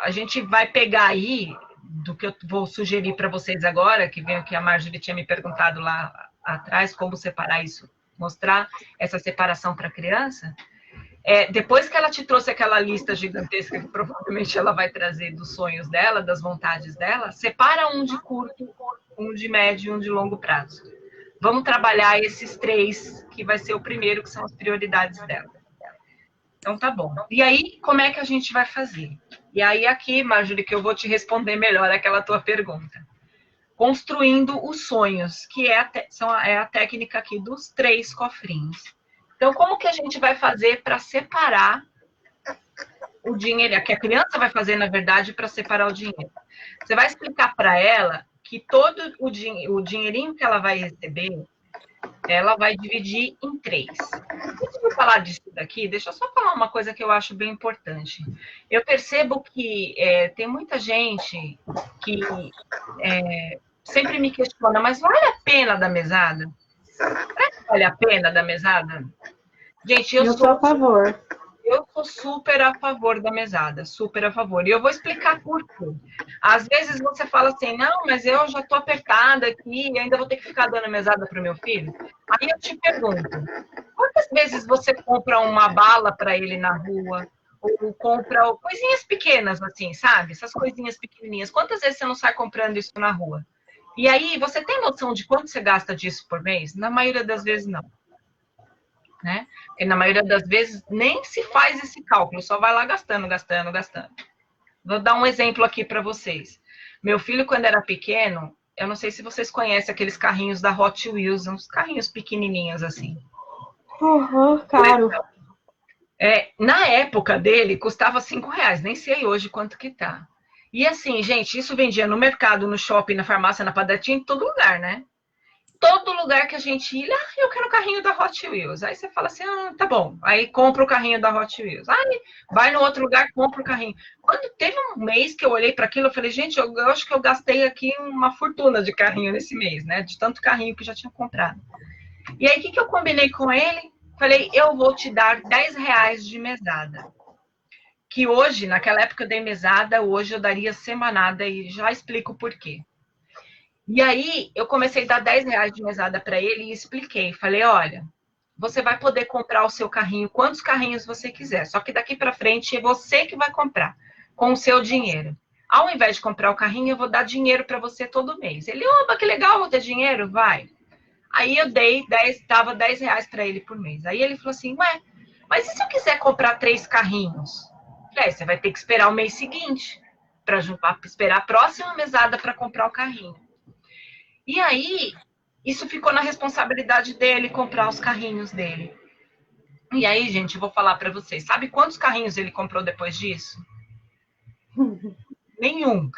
a gente vai pegar aí, do que eu vou sugerir para vocês agora, que veio que a Marjorie tinha me perguntado lá atrás, como separar isso, mostrar essa separação para a criança. Depois que ela te trouxe aquela lista gigantesca, que provavelmente ela vai trazer dos sonhos dela, das vontades dela, separa um de curto, um de médio e um de longo prazo. Vamos trabalhar esses 3, que vai ser o primeiro, que são as prioridades dela. Então, tá bom. E aí, como é que a gente vai fazer? E aí, aqui, Marjorie, que eu vou te responder melhor aquela tua pergunta. Construindo os sonhos, que é a técnica aqui dos 3 cofrinhos. Então, como que a gente vai fazer para separar o dinheiro? Que a criança vai fazer, na verdade, para separar o dinheiro. Você vai explicar para ela que todo o dinheirinho que ela vai receber, ela vai dividir em 3. Antes de eu falar disso daqui, deixa eu só falar uma coisa que eu acho bem importante. Eu percebo que tem muita gente que sempre me questiona, mas vale a pena dar mesada? Será que vale a pena dar mesada? Gente, eu sou a favor. Eu sou super a favor da mesada, super a favor. E eu vou explicar por quê. Às vezes você fala assim, não, mas eu já estou apertada aqui e ainda vou ter que ficar dando mesada para o meu filho. Aí eu te pergunto, quantas vezes você compra uma bala para ele na rua? Ou compra coisinhas pequenas, assim, sabe? Essas coisinhas pequenininhas. Quantas vezes você não sai comprando isso na rua? E aí, você tem noção de quanto você gasta disso por mês? Na maioria das vezes, não. Né? Porque na maioria das vezes nem se faz esse cálculo, só vai lá gastando. Vou dar um exemplo aqui para vocês. Meu filho, quando era pequeno, eu não sei se vocês conhecem aqueles carrinhos da Hot Wheels, uns carrinhos pequenininhos assim. Caro. Na época dele, custava R$5, nem sei hoje quanto que tá. E assim, gente, isso vendia no mercado, no shopping, na farmácia, na padaria, em todo lugar, né? Todo lugar que a gente ia, eu quero o carrinho da Hot Wheels. Aí você fala assim, tá bom. Aí compra o carrinho da Hot Wheels. Aí vai no outro lugar, compra o carrinho. Quando teve um mês que eu olhei para aquilo, eu falei, gente, eu acho que eu gastei aqui uma fortuna de carrinho nesse mês, né? De tanto carrinho que eu já tinha comprado. E aí, o que eu combinei com ele? Falei, eu vou te dar R$10 de mesada. Que hoje, naquela época eu dei mesada, hoje eu daria semanada e já explico por quê. E aí, eu comecei a dar R$10 de mesada para ele e expliquei. Falei, olha, você vai poder comprar o seu carrinho, quantos carrinhos você quiser. Só que daqui para frente é você que vai comprar, com o seu dinheiro. Ao invés de comprar o carrinho, eu vou dar dinheiro para você todo mês. Ele, opa, que legal, vou ter dinheiro? Vai. Aí eu dava R$10 para ele por mês. Aí ele falou assim, ué, mas e se eu quiser comprar 3 carrinhos? Falei, você vai ter que esperar o mês seguinte, para esperar a próxima mesada para comprar o carrinho. E aí, isso ficou na responsabilidade dele, comprar os carrinhos dele. E aí, gente, eu vou falar para vocês. Sabe quantos carrinhos ele comprou depois disso? Nenhum.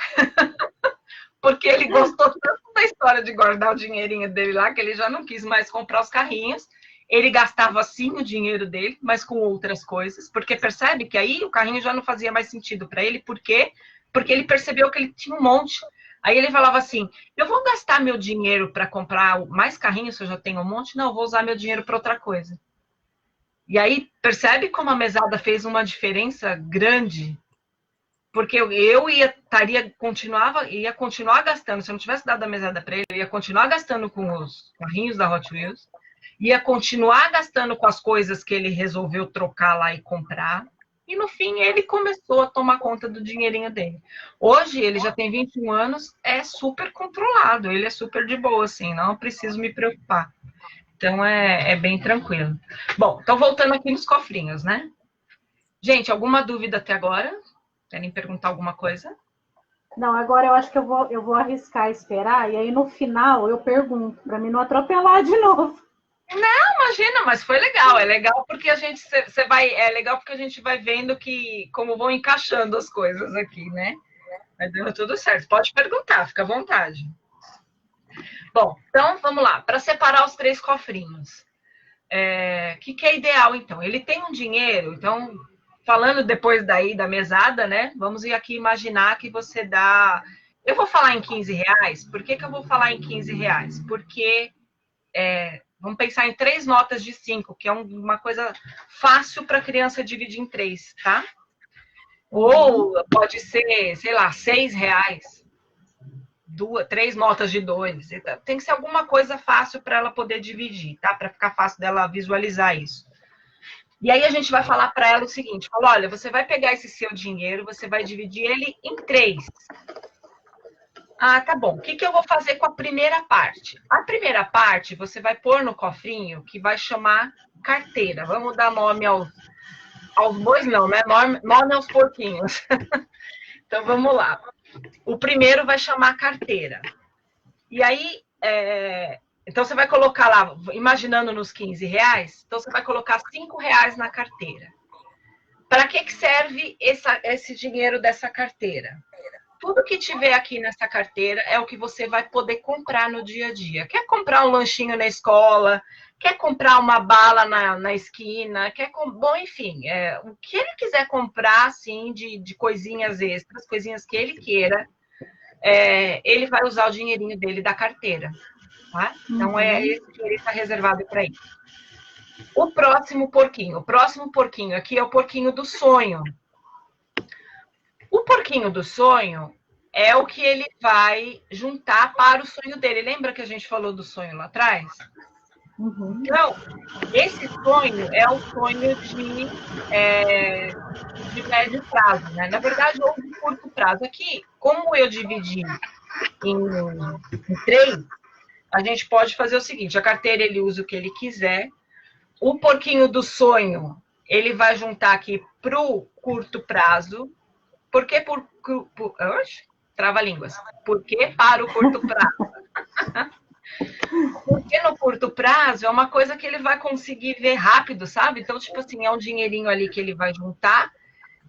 Porque ele gostou tanto da história de guardar o dinheirinho dele lá, que ele já não quis mais comprar os carrinhos. Ele gastava, sim, o dinheiro dele, mas com outras coisas. Porque percebe que aí o carrinho já não fazia mais sentido para ele. Por quê? Porque ele percebeu que ele tinha um monte. Aí ele falava assim, eu vou gastar meu dinheiro para comprar mais carrinhos, se eu já tenho um monte? Não, eu vou usar meu dinheiro para outra coisa. E aí, percebe como a mesada fez uma diferença grande? Porque eu ia continuar gastando, se eu não tivesse dado a mesada para ele, eu ia continuar gastando com os carrinhos da Hot Wheels, ia continuar gastando com as coisas que ele resolveu trocar lá e comprar. E no fim ele começou a tomar conta do dinheirinho dele. Hoje ele já tem 21 anos, é super controlado, ele é super de boa, assim, não preciso me preocupar. Então é bem tranquilo. Bom, então voltando aqui nos cofrinhos, né? Gente, alguma dúvida até agora? Querem perguntar alguma coisa? Não, agora eu acho que eu vou arriscar esperar, e aí no final eu pergunto, para mim não atropelar de novo. Não, imagina, mas foi legal. É legal porque a gente vai vendo que como vão encaixando as coisas aqui, né? Vai dando tudo certo. Pode perguntar, fica à vontade. Bom, então vamos lá. Para separar os 3 cofrinhos, o que é ideal então? Ele tem um dinheiro, então falando depois daí da mesada, né? Vamos aqui imaginar que você dá. Eu vou falar em R$15. Por que eu vou falar em R$15? Porque vamos pensar em 3 notas de 5, que é uma coisa fácil para a criança dividir em 3, tá? Ou pode ser, sei lá, R$6, 3 notas de 2. Tem que ser alguma coisa fácil para ela poder dividir, tá? Para ficar fácil dela visualizar isso. E aí a gente vai falar para ela o seguinte, fala, olha, você vai pegar esse seu dinheiro, você vai dividir ele em 3. Ah, tá bom. O que eu vou fazer com a primeira parte? A primeira parte você vai pôr no cofrinho que vai chamar carteira. Vamos dar nome aos bois, não, né? Nome aos porquinhos. Então, vamos lá. O primeiro vai chamar carteira. E aí, então você vai colocar lá, imaginando nos R$15, então você vai colocar R$5 na carteira. Para que serve esse dinheiro dessa carteira? tudo que tiver aqui nessa carteira é o que você vai poder comprar no dia a dia. Quer comprar um lanchinho na escola, quer comprar uma bala na esquina, bom, enfim, o que ele quiser comprar, assim, de coisinhas extras, coisinhas que ele queira, ele vai usar o dinheirinho dele da carteira, tá? Então, esse dinheiro está reservado para isso. O próximo porquinho aqui é o porquinho do sonho. O porquinho do sonho é o que ele vai juntar para o sonho dele. Lembra que a gente falou do sonho lá atrás? Então, esse sonho é o sonho de médio prazo, né? Na verdade, ou de curto prazo. Aqui, como eu dividi em 3, a gente pode fazer o seguinte: a carteira ele usa o que ele quiser. O porquinho do sonho, ele vai juntar aqui para o curto prazo. Por que trava-línguas? Por que para o curto prazo? Porque no curto prazo é uma coisa que ele vai conseguir ver rápido, sabe? Então, tipo assim, é um dinheirinho ali que ele vai juntar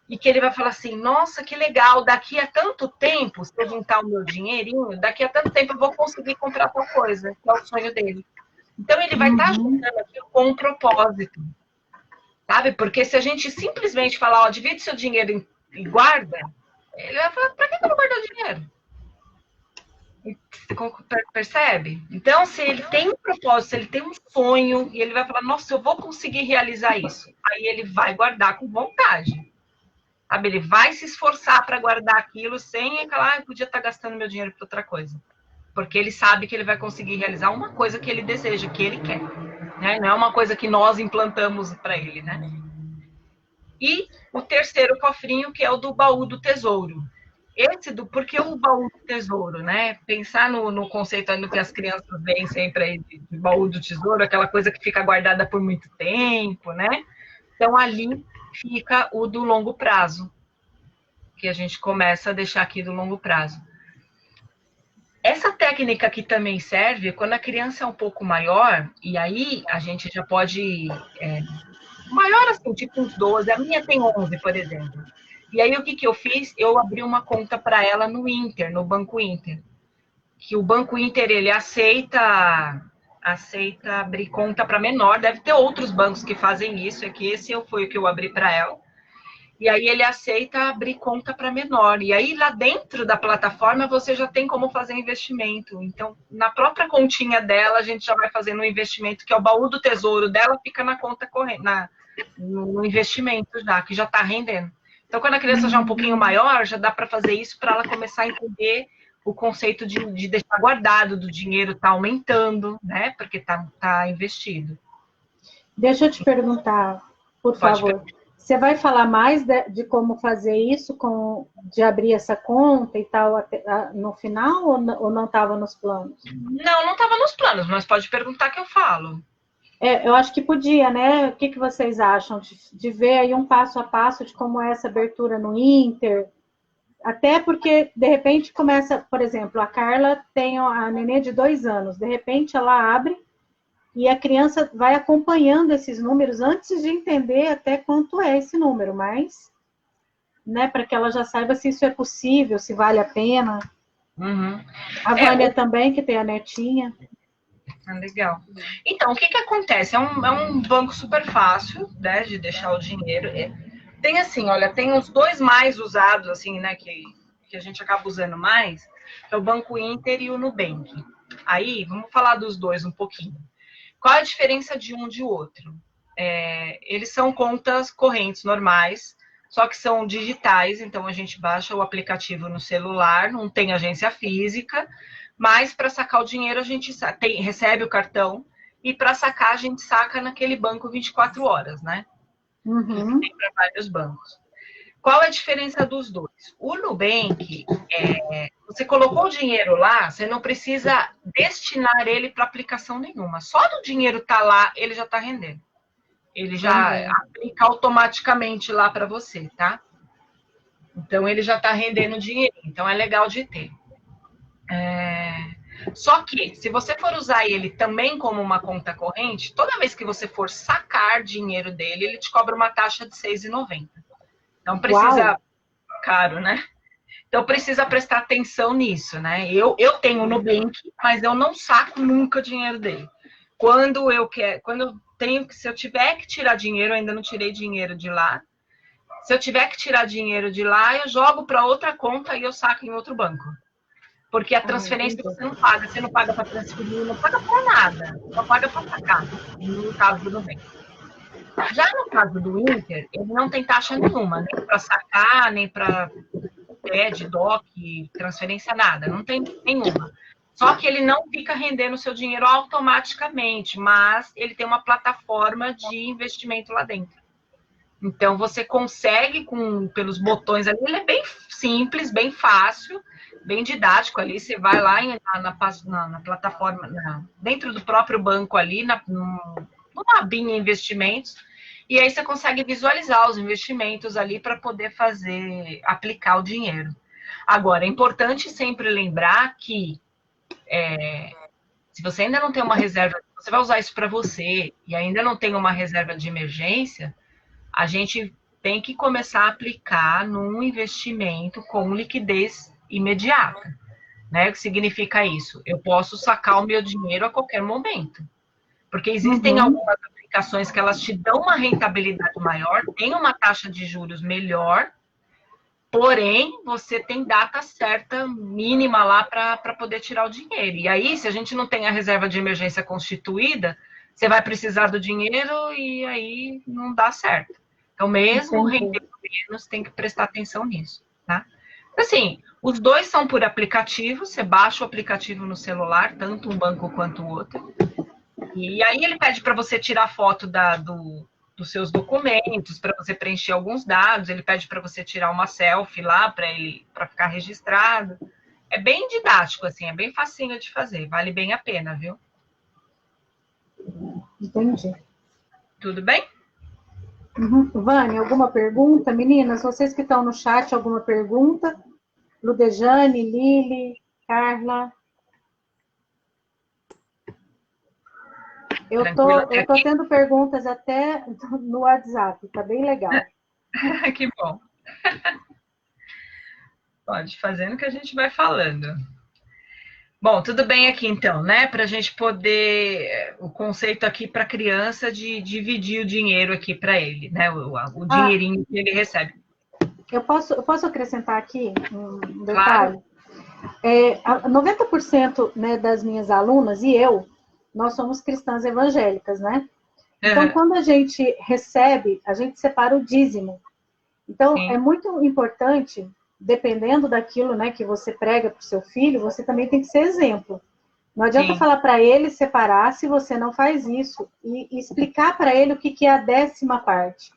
e que ele vai falar assim, nossa, que legal, daqui a tanto tempo, se eu juntar o meu dinheirinho, daqui a tanto tempo eu vou conseguir comprar tal coisa, que é o sonho dele. Então, ele vai estar juntando aquilo com um propósito, sabe? Porque se a gente simplesmente falar, ó, divide seu dinheiro e guarda, ele vai falar, pra que eu vou guardar o dinheiro? Percebe? Então, se ele tem um propósito, se ele tem um sonho, e ele vai falar, nossa, eu vou conseguir realizar isso. Aí ele vai guardar com vontade. Sabe? Ele vai se esforçar para guardar aquilo sem aquela, podia estar gastando meu dinheiro para outra coisa. Porque ele sabe que ele vai conseguir realizar uma coisa que ele deseja, que ele quer. Né? Não é uma coisa que nós implantamos para ele, né? E o terceiro cofrinho, que é o do baú do tesouro. Por que o baú do tesouro, né? Pensar no conceito no que as crianças veem sempre aí de baú do tesouro, aquela coisa que fica guardada por muito tempo, né? Então, ali fica o do longo prazo, que a gente começa a deixar aqui do longo prazo. Essa técnica aqui também serve quando a criança é um pouco maior, e aí a gente já pode... maior assim, tipo uns 12, a minha tem 11, por exemplo. E aí, o que eu fiz? Eu abri uma conta para ela no Inter, no Banco Inter. Que o Banco Inter, ele aceita abrir conta para menor. Deve ter outros bancos que fazem isso. É que esse foi o que eu abri para ela. E aí, ele aceita abrir conta para menor. E aí, lá dentro da plataforma, você já tem como fazer investimento. Então, na própria continha dela, a gente já vai fazendo um investimento, que é o baú do tesouro dela, fica na conta corrente, no investimento já, que já está rendendo. Então, quando a criança já é um pouquinho maior, já dá para fazer isso para ela começar a entender o conceito de deixar guardado, do dinheiro tá aumentando, né? Porque tá investido. Deixa eu te perguntar, por favor. Você vai falar mais de como fazer isso, de abrir essa conta e tal no final, ou não estava nos planos? Não estava nos planos, mas pode perguntar que eu falo. Eu acho que podia, né? O que vocês acham de ver aí um passo a passo de como é essa abertura no Inter? Até porque, de repente, começa, por exemplo, a Carla tem a nenê de 2 anos, de repente ela abre e a criança vai acompanhando esses números antes de entender até quanto é esse número, mas, né, para que ela já saiba se isso é possível, se vale a pena. A Vânia também, que tem a netinha. Legal. Então, o que acontece? É um banco super fácil, né, de deixar o dinheiro. Tem assim, olha, tem os 2 mais usados, assim, né, que a gente acaba usando mais, que é o Banco Inter e o Nubank. Aí, vamos falar dos 2 um pouquinho. Qual a diferença de um de outro? Eles são contas correntes normais, só que são digitais, então a gente baixa o aplicativo no celular, não tem agência física, mas para sacar o dinheiro a gente recebe o cartão e para sacar a gente saca naquele banco 24 horas, né? Tem para vários bancos. Qual é a diferença dos 2? O Nubank, você colocou o dinheiro lá, você não precisa destinar ele para aplicação nenhuma. Só do dinheiro estar lá, ele já está rendendo. Ele já aplica automaticamente lá para você, tá? Então, ele já está rendendo dinheiro. Então, é legal de ter. Só que, se você for usar ele também como uma conta corrente, toda vez que você for sacar dinheiro dele, ele te cobra uma taxa de R$ 6,90. Então, precisa... Uau. Caro, né? Então, precisa prestar atenção nisso, né? Eu tenho o Nubank, mas eu não saco nunca o dinheiro dele. Se eu tiver que tirar dinheiro, eu ainda não tirei dinheiro de lá. Se eu tiver que tirar dinheiro de lá, eu jogo para outra conta e eu saco em outro banco. Porque a transferência você não paga para transferir, não paga para nada, só paga para sacar, no caso do Nubank. Já no caso do Inter, ele não tem taxa nenhuma, nem para sacar, nem para TED, DOC, transferência, nada, não tem nenhuma. Só que ele não fica rendendo o seu dinheiro automaticamente, mas ele tem uma plataforma de investimento lá dentro. Então, você consegue, pelos botões ali, ele é bem simples, bem fácil, bem didático ali. Você vai lá na plataforma, dentro do próprio banco ali, numa abinha investimentos, e aí você consegue visualizar os investimentos ali para poder aplicar o dinheiro. Agora, é importante sempre lembrar que se você ainda não tem uma reserva, você vai usar isso para você e ainda não tem uma reserva de emergência, a gente tem que começar a aplicar num investimento com liquidez imediata. Né? O que significa isso? Eu posso sacar o meu dinheiro a qualquer momento. Porque existem algumas aplicações que elas te dão uma rentabilidade maior, tem uma taxa de juros melhor, porém, você tem data certa, mínima lá, para poder tirar o dinheiro. E aí, se a gente não tem a reserva de emergência constituída, você vai precisar do dinheiro e aí não dá certo. Então, mesmo rendendo menos, tem que prestar atenção nisso, tá? Assim, os dois são por aplicativo, você baixa o aplicativo no celular, tanto um banco quanto o outro. E aí ele pede para você tirar foto dos seus documentos, para você preencher alguns dados, ele pede para você tirar uma selfie lá para ficar registrado. É bem didático, assim, é bem facinho de fazer, vale bem a pena, viu? Entendi. Tudo bem? Vânia, alguma pergunta? Meninas, vocês que estão no chat, alguma pergunta? Ludejane, Lili, Carla. Eu tô tendo perguntas até no WhatsApp, tá bem legal. Que bom. Pode fazendo que a gente vai falando. Bom, tudo bem aqui então, né? Para a gente poder, o conceito aqui para a criança de dividir o dinheiro aqui para ele, né? O dinheirinho que ele recebe. Eu posso acrescentar aqui um detalhe? Claro. 90%, né, das minhas alunas e nós somos cristãs evangélicas, né? Então, quando a gente recebe, a gente separa o dízimo. Então, é muito importante, dependendo daquilo, né, que você prega para o seu filho, você também tem que ser exemplo. Não adianta falar para ele separar se você não faz isso e explicar para ele o que é a 10ª parte.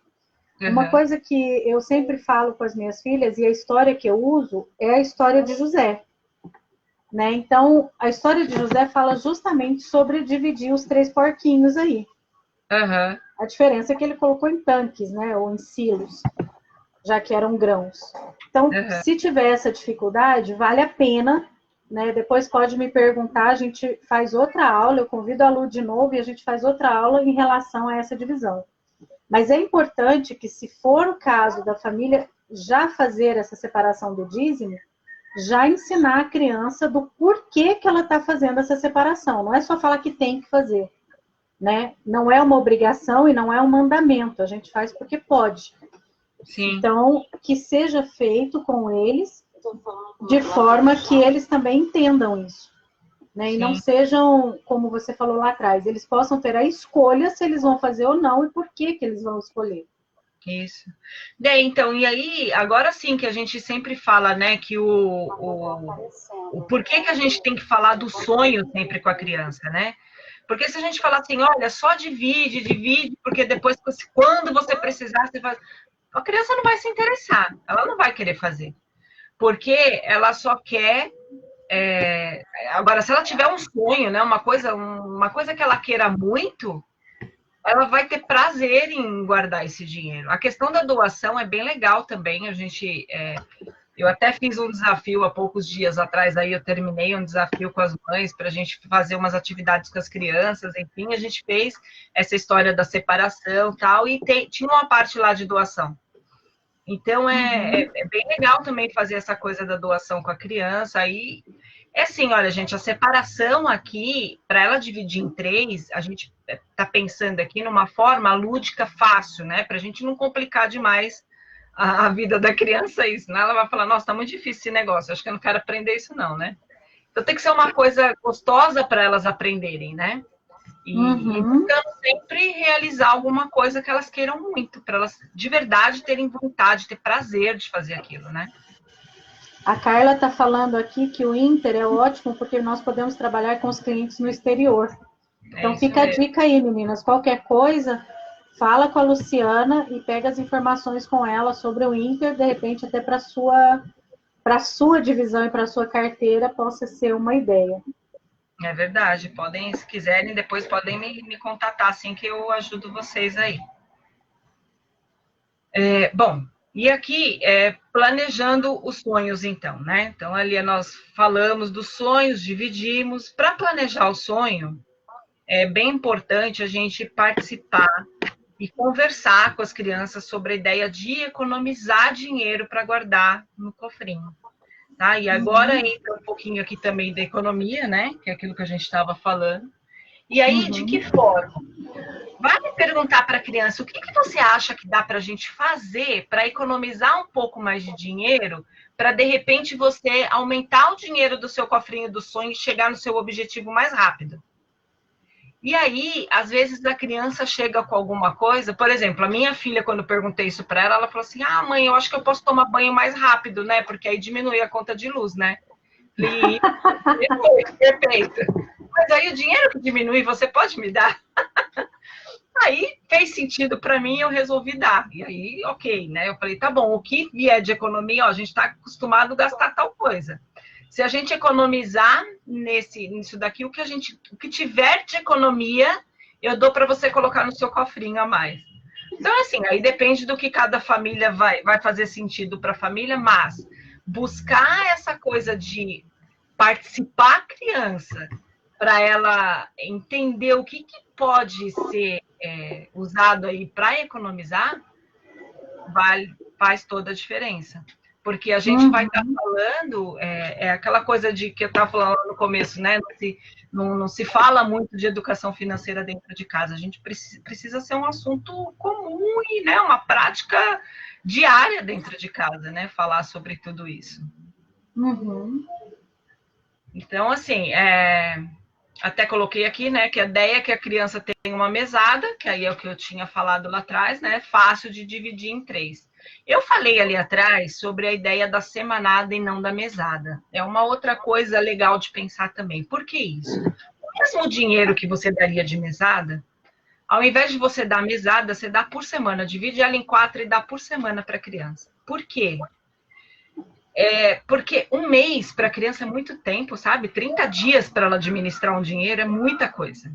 Uma coisa que eu sempre falo com as minhas filhas, e a história que eu uso, é a história de José. Né? Então, a história de José fala justamente sobre dividir os 3 porquinhos aí. A diferença é que ele colocou em tanques, né? Ou em silos, já que eram grãos. Então, se tiver essa dificuldade, vale a pena, né? Depois pode me perguntar, a gente faz outra aula, eu convido a Lu de novo e a gente faz outra aula em relação a essa divisão. Mas é importante que, se for o caso da família já fazer essa separação do dízimo, já ensinar a criança do porquê que ela está fazendo essa separação. Não é só falar que tem que fazer, né? Não é uma obrigação e não é um mandamento. A gente faz porque pode. Sim. Então, que seja feito com eles de forma que eles também entendam isso. Né? E não sejam, como você falou lá atrás, eles possam ter a escolha se eles vão fazer ou não e por que eles vão escolher. Isso. Então, e aí, agora sim que a gente sempre fala, né, que o porquê que a gente tem que falar do sonho sempre com a criança, né? Porque se a gente falar assim, olha, só divide, porque depois, quando você precisar, você vai... A criança não vai se interessar, ela não vai querer fazer. Porque ela só quer... Agora, se ela tiver um sonho, né, uma coisa que ela queira muito, ela vai ter prazer em guardar esse dinheiro. A questão da doação é bem legal também. Eu até fiz um desafio há poucos dias atrás, aí eu terminei um desafio com as mães para a gente fazer umas atividades com as crianças, enfim, a gente fez essa história da separação e tal, e tinha uma parte lá de doação. Então, é bem legal também fazer essa coisa da doação com a criança. Aí, é assim, olha, gente, a separação aqui, para ela dividir em 3, a gente está pensando aqui numa forma lúdica fácil, né? Para a gente não complicar demais a vida da criança, isso, né? Ela vai falar, nossa, tá muito difícil esse negócio, acho que eu não quero aprender isso não, né? Então tem que ser uma coisa gostosa para elas aprenderem, né? E buscando sempre realizar alguma coisa que elas queiram muito, para elas de verdade terem vontade, ter prazer de fazer aquilo, né? A Carla está falando aqui que o Inter é ótimo porque nós podemos trabalhar com os clientes no exterior. Então fica a dica aí, meninas. Qualquer coisa, fala com a Luciana e pega as informações com ela sobre o Inter, de repente até para sua divisão e para sua carteira possa ser uma ideia. É verdade. Podem, se quiserem, depois podem me contatar, assim que eu ajudo vocês aí. Bom, e aqui, planejando os sonhos, então, né? Então, ali nós falamos dos sonhos, dividimos. Para planejar o sonho, é bem importante a gente participar e conversar com as crianças sobre a ideia de economizar dinheiro para guardar no cofrinho. Tá? E agora entra um pouquinho aqui também da economia, né? Que é aquilo que a gente estava falando. E aí, de que forma? Vale perguntar para a criança o que você acha que dá para a gente fazer para economizar um pouco mais de dinheiro, para de repente você aumentar o dinheiro do seu cofrinho do sonho e chegar no seu objetivo mais rápido. E aí, às vezes a criança chega com alguma coisa, por exemplo, a minha filha, quando eu perguntei isso para ela, ela falou assim, mãe, eu acho que eu posso tomar banho mais rápido, né? Porque aí diminui a conta de luz, né? Falei, perfeito. Mas aí o dinheiro que diminui, você pode me dar? Aí fez sentido para mim, eu resolvi dar. E aí, ok, né? Eu falei, tá bom, o que vier de economia, a gente está acostumado a gastar tal coisa. Se a gente economizar nisso daqui, o que tiver de economia, eu dou para você colocar no seu cofrinho a mais. Então, assim, aí depende do que cada família vai fazer sentido para a família, mas buscar essa coisa de participar a criança, para ela entender o que pode ser usado aí para economizar, faz toda a diferença. Porque a gente vai estar falando, aquela coisa de que eu estava falando no começo, né? Não se fala muito de educação financeira dentro de casa. A gente precisa ser um assunto comum e, né, uma prática diária dentro de casa, né? Falar sobre tudo isso. Então, assim, até coloquei aqui, né, que a ideia é que a criança tenha uma mesada, que aí é o que eu tinha falado lá atrás, né? Fácil de dividir em 3. Eu falei ali atrás sobre a ideia da semanada e não da mesada. É uma outra coisa legal de pensar também. Por que isso? O mesmo dinheiro que você daria de mesada, ao invés de você dar mesada, você dá por semana. Divide ela em 4 e dá por semana para a criança. Por quê? Porque um mês para a criança é muito tempo, sabe? 30 dias para ela administrar um dinheiro é muita coisa.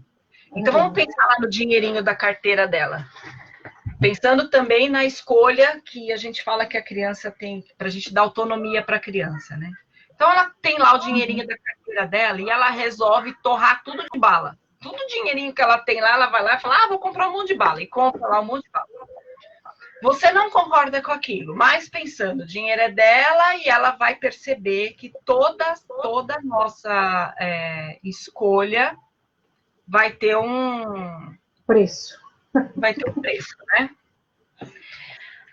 Então, vamos pensar lá no dinheirinho da carteira dela. Pensando também na escolha que a gente fala que a criança tem, para a gente dar autonomia para a criança, né? Então, ela tem lá o dinheirinho da carteira dela e ela resolve torrar tudo de bala. Tudo o dinheirinho que ela tem lá, ela vai lá e fala, vou comprar um monte de bala. E compra lá um monte de bala. Você não concorda com aquilo, mas pensando, o dinheiro é dela e ela vai perceber que toda nossa escolha vai ter um preço. Vai ter um preço, né?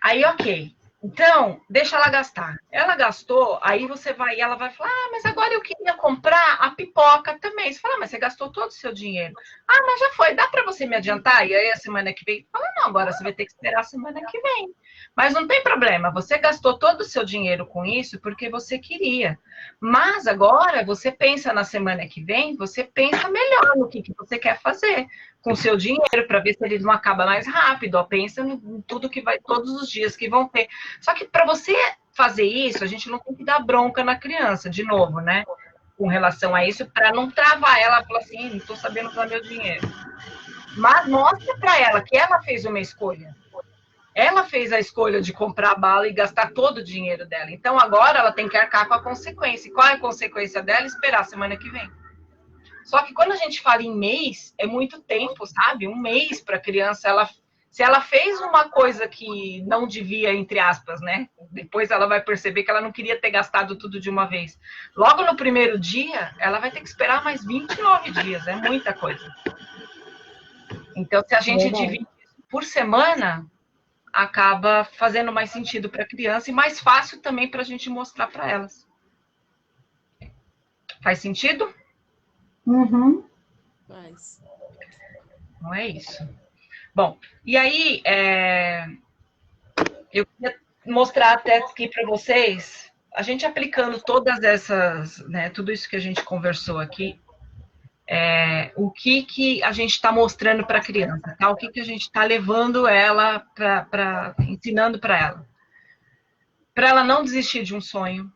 Aí, ok. Então, deixa ela gastar. Ela gastou, aí ela vai falar, mas agora eu queria comprar a pipoca também. Você fala, mas você gastou todo o seu dinheiro. Mas já foi, dá para você me adiantar? E aí a semana que vem, fala, não, agora você vai ter que esperar a semana que vem. Mas não tem problema, você gastou todo o seu dinheiro com isso porque você queria. Mas agora, você pensa na semana que vem, você pensa melhor no que você quer fazer com o seu dinheiro, para ver se ele não acaba mais rápido. Pensa em tudo que vai, todos os dias que vão ter. Só que para você fazer isso, a gente não tem que dar bronca na criança, de novo, né? Com relação a isso, para não travar ela e falar assim, não estou sabendo usar meu dinheiro. Mas mostra para ela que ela fez uma escolha. Ela fez a escolha de comprar bala e gastar todo o dinheiro dela. Então, agora ela tem que arcar com a consequência. E qual é a consequência dela? Esperar a semana que vem. Só que quando a gente fala em mês, é muito tempo, sabe? Um mês para a criança, ela Se ela fez uma coisa que não devia, entre aspas, né? Depois ela vai perceber que ela não queria ter gastado tudo de uma vez. Logo no primeiro dia, ela vai ter que esperar mais 29 dias, é muita coisa. Então, se a gente divide por semana, acaba fazendo mais sentido para a criança e mais fácil também para a gente mostrar para elas. Faz sentido? Uhum. Faz. Não é isso. Bom, e aí, eu queria mostrar até aqui para vocês, a gente aplicando todas essas, né, tudo isso que a gente conversou aqui, o que a gente está mostrando para a criança, tá? O que a gente está levando ela, ensinando para ela não desistir de um sonho,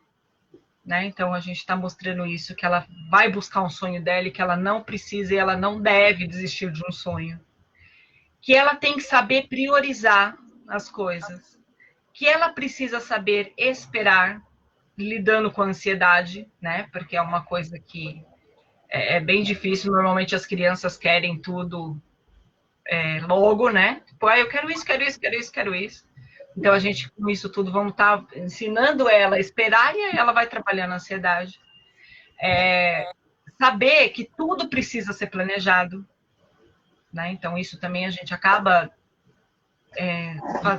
né? Então, a gente está mostrando isso, que ela vai buscar um sonho dela e que ela não precisa e ela não deve desistir de um sonho. Que ela tem que saber priorizar as coisas, que ela precisa saber esperar, lidando com a ansiedade, né? Porque é uma coisa que é bem difícil. Normalmente as crianças querem tudo logo, né? Tipo, eu quero isso, quero isso, quero isso, quero isso. Então a gente, com isso tudo, vamos estar ensinando ela a esperar e ela vai trabalhando a ansiedade. Saber que tudo precisa ser planejado, né? Então isso também a gente acaba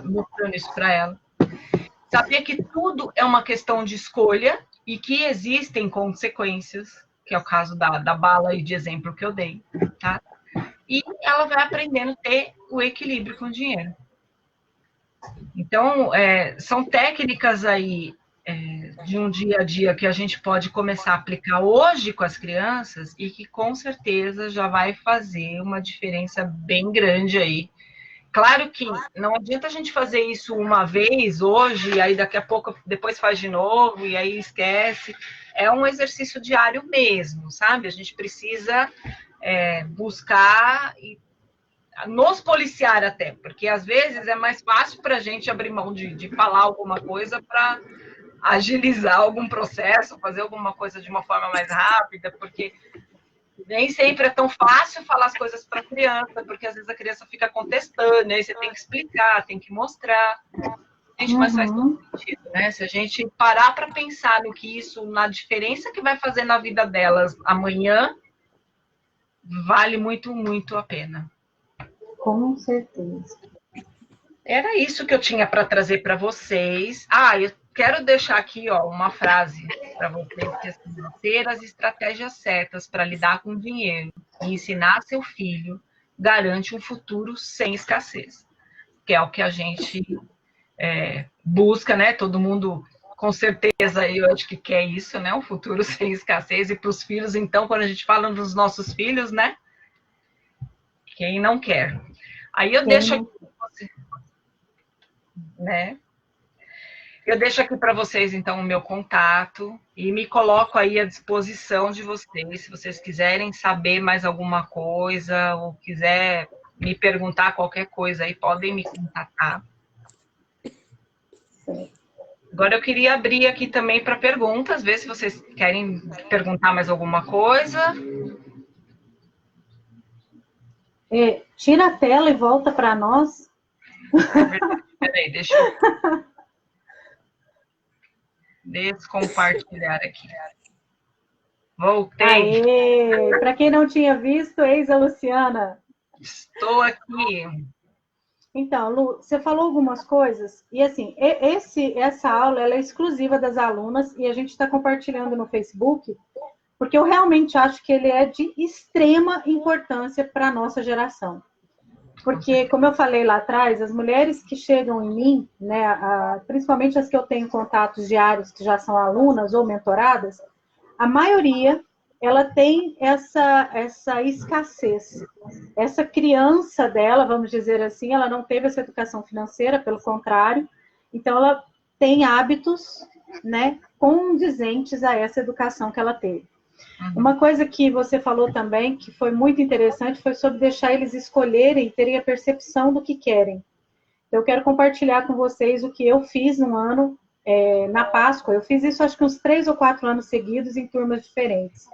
mostrando isso para ela. Saber que tudo é uma questão de escolha e que existem consequências, que é o caso da bala e de exemplo que eu dei, tá? E ela vai aprendendo a ter o equilíbrio com o dinheiro. Então, são técnicas aí de um dia a dia que a gente pode começar a aplicar hoje com as crianças e que com certeza já vai fazer uma diferença bem grande aí. Claro que não adianta a gente fazer isso uma vez hoje, e aí daqui a pouco depois faz de novo, e aí esquece. É um exercício diário mesmo, sabe? A gente precisa buscar e nos policiar até, porque às vezes é mais fácil para a gente abrir mão de falar alguma coisa para agilizar algum processo, fazer alguma coisa de uma forma mais rápida, porque nem sempre é tão fácil falar as coisas para a criança, porque às vezes a criança fica contestando, aí você tem que explicar, tem que mostrar. Gente, mas faz todo sentido, né? Se a gente parar para pensar no que isso, na diferença que vai fazer na vida delas amanhã, vale muito, muito a pena. Com certeza. Era isso que eu tinha para trazer para vocês. Eu quero deixar aqui uma frase para vocês, que é assim: ter as estratégias certas para lidar com o dinheiro e ensinar seu filho garante um futuro sem escassez. Que é o que a gente busca, né? Todo mundo, com certeza, eu acho que quer isso, né? Um futuro sem escassez. E para os filhos, então, quando a gente fala dos nossos filhos, né? Quem não quer? Aí eu deixo aqui para você, né? Eu deixo aqui para vocês, então, o meu contato e me coloco aí à disposição de vocês. Se vocês quiserem saber mais alguma coisa ou quiser me perguntar qualquer coisa aí, podem me contatar. Agora eu queria abrir aqui também para perguntas, ver se vocês querem perguntar mais alguma coisa. Tira a tela e volta para nós. É verdade. Peraí, deixa eu descompartilhar aqui. Voltei. Para quem não tinha visto, eis a Luciana. Estou aqui. Então, Lu, você falou algumas coisas, e assim, essa aula ela é exclusiva das alunas, e a gente está compartilhando no Facebook, porque eu realmente acho que ele é de extrema importância para a nossa geração. Porque, como eu falei lá atrás, as mulheres que chegam em mim, né, principalmente as que eu tenho contatos diários, que já são alunas ou mentoradas, a maioria, ela tem essa escassez. Essa criança dela, vamos dizer assim, ela não teve essa educação financeira, pelo contrário, então ela tem hábitos, né, condizentes a essa educação que ela teve. Uma coisa que você falou também, que foi muito interessante, foi sobre deixar eles escolherem e terem a percepção do que querem. Eu quero compartilhar com vocês o que eu fiz num ano, na Páscoa. Eu fiz isso acho que uns 3 ou 4 anos seguidos em turmas diferentes.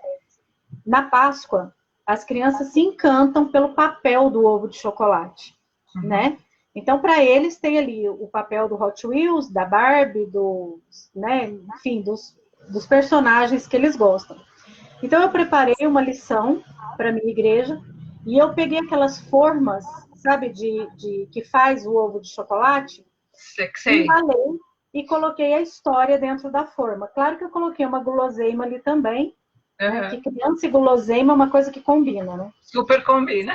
Na Páscoa, as crianças se encantam pelo papel do ovo de chocolate, né? Então, para eles, tem ali o papel do Hot Wheels, da Barbie, né, enfim, dos personagens que eles gostam. Então, eu preparei uma lição para a minha igreja e eu peguei aquelas formas, sabe, que faz o ovo de chocolate, embalei e coloquei a história dentro da forma. Claro que eu coloquei uma guloseima ali também, né, que criança e guloseima é uma coisa que combina, né? Super combina.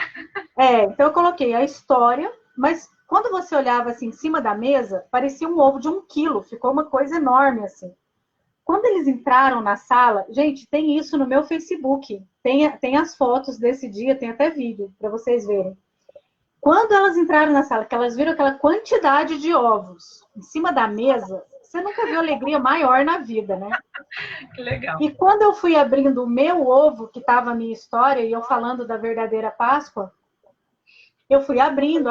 Então eu coloquei a história, mas quando você olhava assim em cima da mesa, parecia um ovo de 1 quilo, ficou uma coisa enorme assim. Quando eles entraram na sala, gente, tem isso no meu Facebook, tem as fotos desse dia, tem até vídeo para vocês verem. Quando elas entraram na sala, que elas viram aquela quantidade de ovos em cima da mesa, você nunca viu alegria maior na vida, né? Que legal. E quando eu fui abrindo o meu ovo, que estava a minha história, e eu falando da verdadeira Páscoa, eu fui abrindo,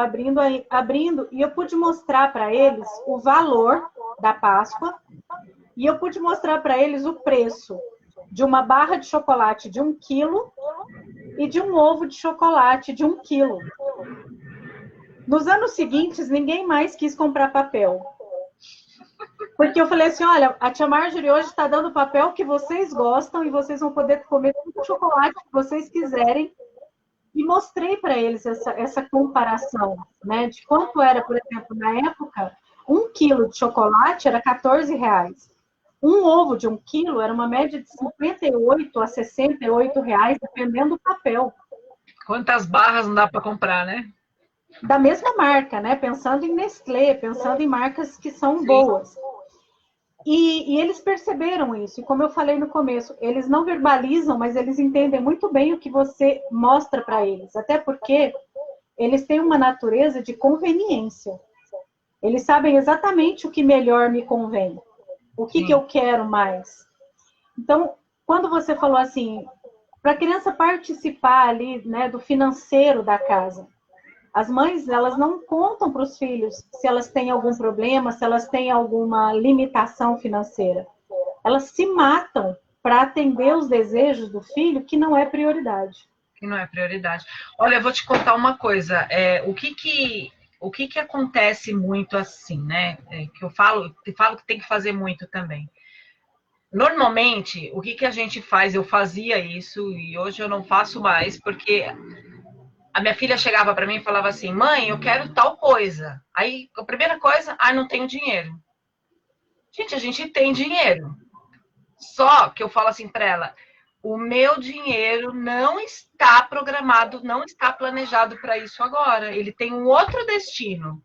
e eu pude mostrar para eles o valor da Páscoa, e eu pude mostrar para eles o preço de uma barra de chocolate de 1 quilo e de um ovo de chocolate de 1 quilo. Nos anos seguintes, ninguém mais quis comprar papel. Porque eu falei assim, olha, a tia Marjorie hoje está dando o papel que vocês gostam e vocês vão poder comer todo o chocolate que vocês quiserem. E mostrei para eles essa comparação, né? De quanto era, por exemplo, na época, 1 quilo de chocolate era R$14. Um ovo de 1 quilo era uma média de R$58 a R$68, dependendo do papel. Quantas barras não dá para comprar, né? Da mesma marca, né? Pensando em Nestlé, pensando em marcas que são boas. E eles perceberam isso. E como eu falei no começo, eles não verbalizam, mas eles entendem muito bem o que você mostra para eles. Até porque eles têm uma natureza de conveniência. Eles sabem exatamente o que melhor me convém. O que eu quero mais. Então, quando você falou assim, para a criança participar ali, né, do financeiro da casa, as mães, elas não contam para os filhos se elas têm algum problema, se elas têm alguma limitação financeira. Elas se matam para atender os desejos do filho, que não é prioridade. Que não é prioridade. Olha, eu vou te contar uma coisa. O que acontece muito assim, né? Que eu falo que tem que fazer muito também. Normalmente, o que a gente faz? Eu fazia isso e hoje eu não faço mais, porque a minha filha chegava para mim e falava assim, mãe, eu quero tal coisa. Aí, a primeira coisa, não tenho dinheiro. Gente, a gente tem dinheiro. Só que eu falo assim para ela, o meu dinheiro não está programado, não está planejado para isso agora. Ele tem um outro destino.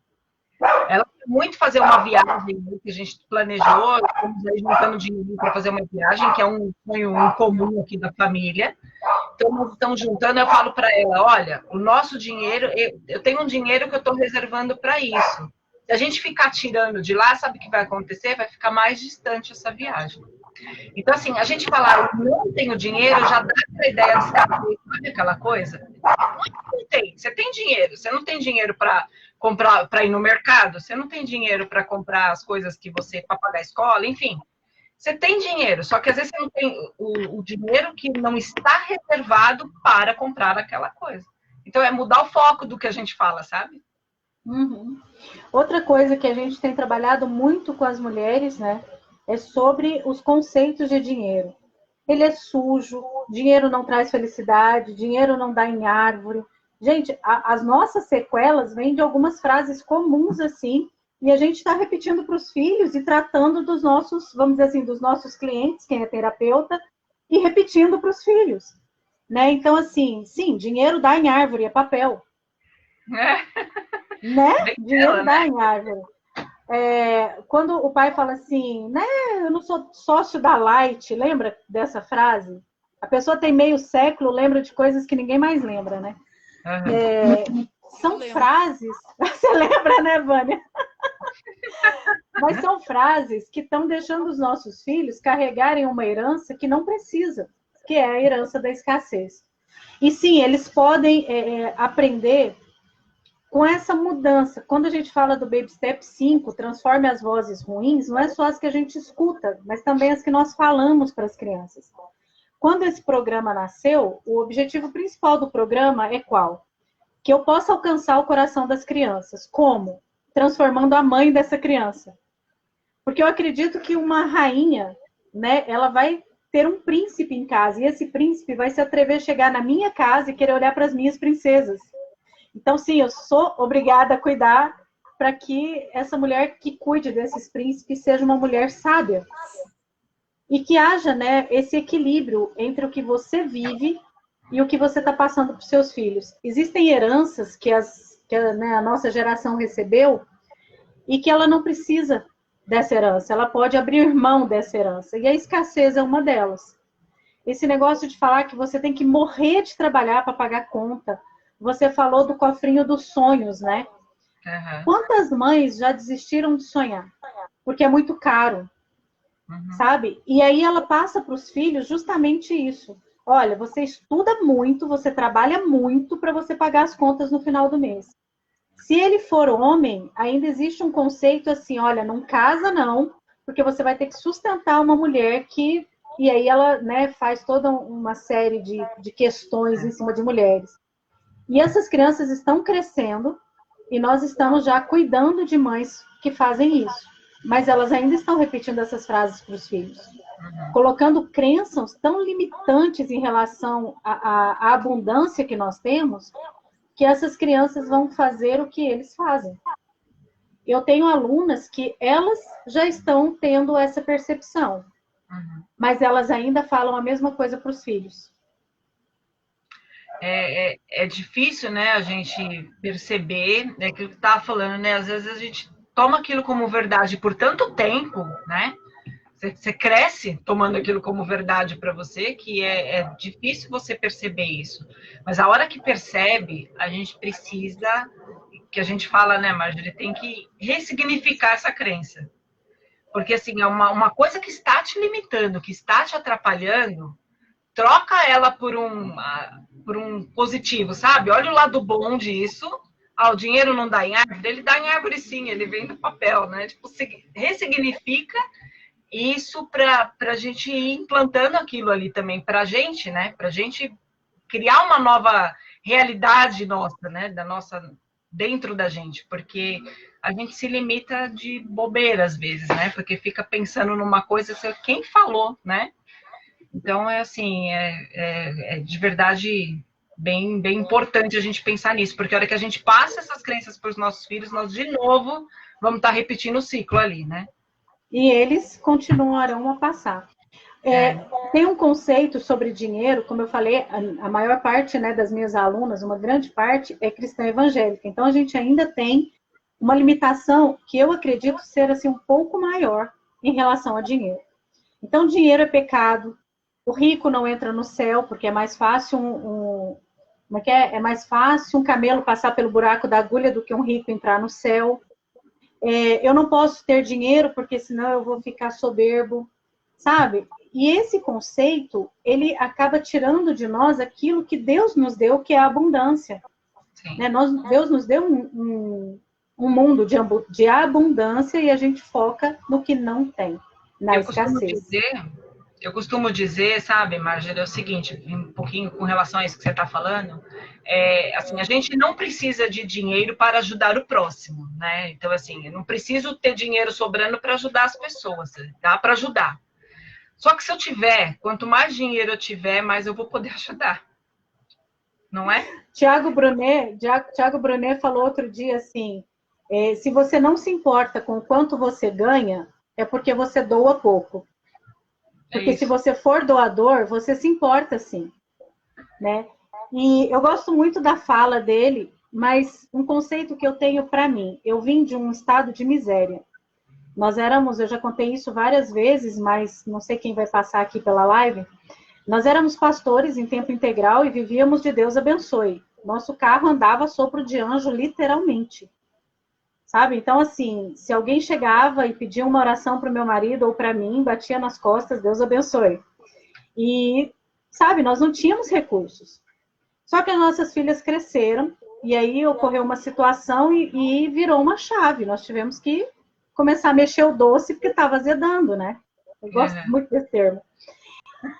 Ela quer muito fazer uma viagem que a gente planejou, estamos aí juntando dinheiro para fazer uma viagem, que é um sonho comum aqui da família. Então, nós estamos juntando, eu falo para ela, olha, o nosso dinheiro, eu tenho um dinheiro que eu estou reservando para isso. Se a gente ficar tirando de lá, sabe o que vai acontecer? Vai ficar mais distante essa viagem. Então, assim, a gente falar, eu não tenho dinheiro, já dá aquela ideia de sabe aquela coisa? Não tem. Você tem dinheiro, você não tem dinheiro para comprar, para ir no mercado, você não tem dinheiro para comprar as coisas que você, para pagar a escola, enfim. Você tem dinheiro, só que às vezes você não tem o dinheiro que não está reservado para comprar aquela coisa. Então, é mudar o foco do que a gente fala, sabe? Uhum. Outra coisa que a gente tem trabalhado muito com as mulheres, né, é sobre os conceitos de dinheiro. Ele é sujo, dinheiro não traz felicidade, dinheiro não dá em árvore. Gente, as nossas sequelas vêm de algumas frases comuns assim, e a gente está repetindo para os filhos e tratando dos nossos, vamos dizer assim, dos nossos clientes, quem é terapeuta, e repetindo para os filhos. Né? Então, assim, sim, dinheiro dá em árvore, é papel. Né? Dinheiro dá em árvore. Quando o pai fala assim, né, eu não sou sócio da Light, lembra dessa frase? A pessoa tem meio século, lembra de coisas que ninguém mais lembra, né? São frases, você lembra, né, Vânia? Mas são frases que estão deixando os nossos filhos carregarem uma herança que não precisa, que é a herança da escassez. E sim, eles podem aprender com essa mudança. Quando a gente fala do Baby Step 5, transforme as vozes ruins, não é só as que a gente escuta, mas também as que nós falamos para as crianças. Quando esse programa nasceu, o objetivo principal do programa é qual? que eu possa alcançar o coração das crianças. Como? Transformando a mãe dessa criança. Porque eu acredito que uma rainha, né, ela vai ter um príncipe em casa, e esse príncipe vai se atrever a chegar na minha casa e querer olhar para as minhas princesas. Então, sim, eu sou obrigada a cuidar para que essa mulher que cuide desses príncipes seja uma mulher sábia. E que haja, né, esse equilíbrio entre o que você vive e o que você está passando para os seus filhos. Existem heranças que a nossa geração recebeu e que ela não precisa dessa herança, ela pode abrir mão dessa herança, e a escassez é uma delas. Esse negócio de falar que você tem que morrer de trabalhar para pagar conta, você falou do cofrinho dos sonhos, né? Uhum. Quantas mães já desistiram de sonhar? Porque é muito caro, sabe? E aí ela passa para os filhos justamente isso. Olha, você estuda muito, você trabalha muito para você pagar as contas no final do mês. Se ele for homem, ainda existe um conceito assim, olha, não casa não, porque você vai ter que sustentar uma mulher que... E aí ela, né, faz toda uma série de questões em cima de mulheres. E essas crianças estão crescendo e nós estamos já cuidando de mães que fazem isso. Mas elas ainda estão repetindo essas frases para os filhos. Colocando crenças tão limitantes em relação à abundância que nós temos, que essas crianças vão fazer o que eles fazem. Eu tenho alunas que elas já estão tendo essa percepção, mas elas ainda falam a mesma coisa para os filhos. É difícil, né, a gente perceber, né, que eu estava falando, né, às vezes a gente toma aquilo como verdade por tanto tempo, né, você cresce tomando aquilo como verdade para você, que é difícil você perceber isso. Mas a hora que percebe, a gente precisa, que a gente fala, né, Marjorie, tem que ressignificar essa crença. Porque, assim, é uma coisa que está te limitando, que está te atrapalhando, troca ela por um positivo, sabe? Olha o lado bom disso. O dinheiro não dá em árvore? Ele dá em árvore sim, ele vem do papel, né? Tipo, ressignifica isso para a gente ir implantando aquilo ali também para a gente, né? Para a gente criar uma nova realidade nossa, né? Dentro da gente, porque a gente se limita de bobeira às vezes, né? Porque fica pensando numa coisa, quem falou, né? Então é assim, é de verdade bem importante a gente pensar nisso, porque a hora que a gente passa essas crenças para os nossos filhos, nós de novo vamos estar repetindo o ciclo ali, né? E eles continuarão a passar. Tem um conceito sobre dinheiro, como eu falei, a maior parte, né, das minhas alunas, uma grande parte, é cristã evangélica. Então, a gente ainda tem uma limitação que eu acredito ser assim, um pouco maior em relação a dinheiro. Então, dinheiro é pecado, o rico não entra no céu, porque é mais fácil é mais fácil um camelo passar pelo buraco da agulha do que um rico entrar no céu. Eu não posso ter dinheiro, porque senão eu vou ficar soberbo, sabe? E esse conceito, ele acaba tirando de nós aquilo que Deus nos deu, que é a abundância. Né? Deus nos deu um mundo de abundância e a gente foca no que não tem, na escassez. Eu costumo dizer, sabe, Marjorie, é o seguinte, um pouquinho com relação a isso que você está falando, assim, a gente não precisa de dinheiro para ajudar o próximo, né? Então, assim, eu não preciso ter dinheiro sobrando para ajudar as pessoas, dá para ajudar. Só que se eu tiver, quanto mais dinheiro eu tiver, mais eu vou poder ajudar. Não é? Tiago Brunet falou outro dia assim, se você não se importa com o quanto você ganha, é porque você doa pouco. Porque se você for doador, você se importa sim, né? E eu gosto muito da fala dele, mas um conceito que eu tenho para mim, eu vim de um estado de miséria. Eu já contei isso várias vezes, mas não sei quem vai passar aqui pela live. Nós éramos pastores em tempo integral e vivíamos de Deus abençoe. Nosso carro andava a sopro de anjo, literalmente. Sabe? Então, assim, se alguém chegava e pedia uma oração para o meu marido ou para mim, batia nas costas, Deus abençoe. E, sabe, nós não tínhamos recursos. Só que as nossas filhas cresceram e aí ocorreu uma situação e virou uma chave. Nós tivemos que começar a mexer o doce porque estava azedando, né? Eu gosto muito desse termo.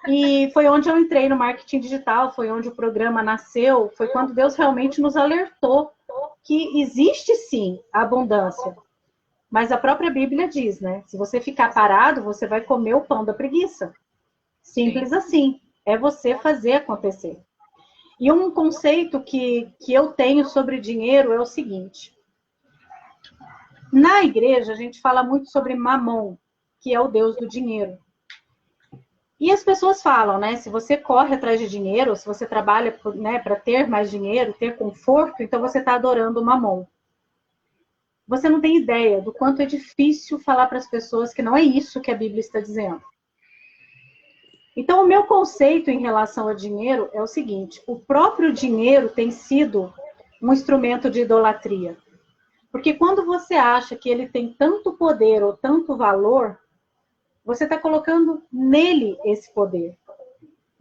E foi onde eu entrei no marketing digital, foi onde o programa nasceu, foi quando Deus realmente nos alertou que existe sim a abundância. Mas a própria Bíblia diz, né? Se você ficar parado, você vai comer o pão da preguiça. Simples assim. É você fazer acontecer. E um conceito que eu tenho sobre dinheiro é o seguinte. Na igreja, a gente fala muito sobre Mamon, que é o Deus do dinheiro. E as pessoas falam, né? Se você corre atrás de dinheiro, se você trabalha, né, para ter mais dinheiro, ter conforto, então você está adorando o Mamon. Você não tem ideia do quanto é difícil falar para as pessoas que não é isso que a Bíblia está dizendo. Então, o meu conceito em relação ao dinheiro é o seguinte: o próprio dinheiro tem sido um instrumento de idolatria. Porque quando você acha que ele tem tanto poder ou tanto valor, você está colocando nele esse poder.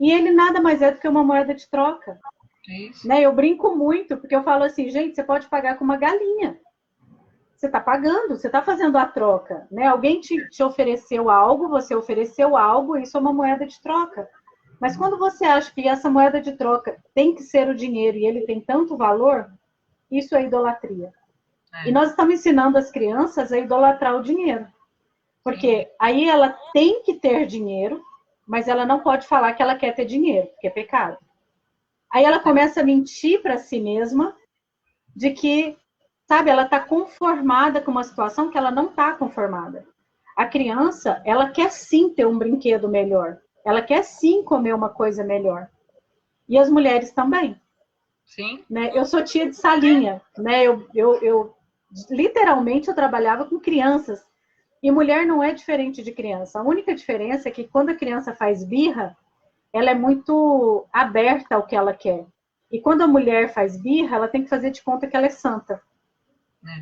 E ele nada mais é do que uma moeda de troca. Né? Eu brinco muito, porque eu falo assim, gente, você pode pagar com uma galinha. Você está pagando, você está fazendo a troca. Né? Alguém te ofereceu algo, você ofereceu algo, isso é uma moeda de troca. Mas quando você acha que essa moeda de troca tem que ser o dinheiro e ele tem tanto valor, isso é idolatria. E nós estamos ensinando as crianças a idolatrar o dinheiro. Porque aí ela tem que ter dinheiro, mas ela não pode falar que ela quer ter dinheiro, porque é pecado. Aí ela começa a mentir para si mesma de que, sabe, ela está conformada com uma situação que ela não está conformada. A criança, ela quer sim ter um brinquedo melhor. Ela quer sim comer uma coisa melhor. E as mulheres também. Sim. Né? Eu sou tia de salinha. Né? Literalmente, eu trabalhava com crianças. E mulher não é diferente de criança. A única diferença é que quando a criança faz birra, ela é muito aberta ao que ela quer. E quando a mulher faz birra, ela tem que fazer de conta que ela é santa.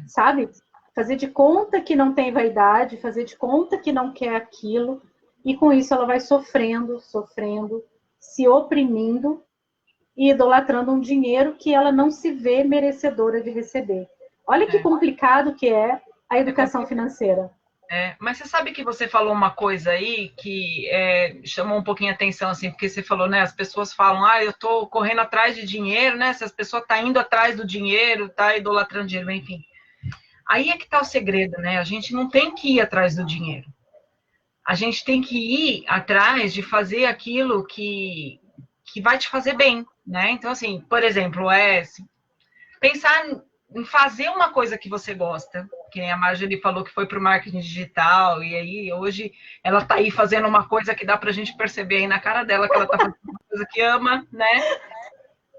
Sabe? Fazer de conta que não tem vaidade, fazer de conta que não quer aquilo. E com isso ela vai sofrendo, se oprimindo e idolatrando um dinheiro que ela não se vê merecedora de receber. Olha que complicado que é a educação financeira. Mas você sabe que você falou uma coisa aí que chamou um pouquinho a atenção, assim, porque você falou, né, as pessoas falam, eu tô correndo atrás de dinheiro, né, se as pessoas tá indo atrás do dinheiro, tá idolatrando dinheiro, enfim. Aí é que tá o segredo, né, a gente não tem que ir atrás do dinheiro. A gente tem que ir atrás de fazer aquilo que vai te fazer bem, né, então, assim, por exemplo, pensar em fazer uma coisa que você gosta, que nem a Marjorie falou que foi para o marketing digital, e aí hoje ela está aí fazendo uma coisa que dá para a gente perceber aí na cara dela que ela está fazendo uma coisa que ama, né?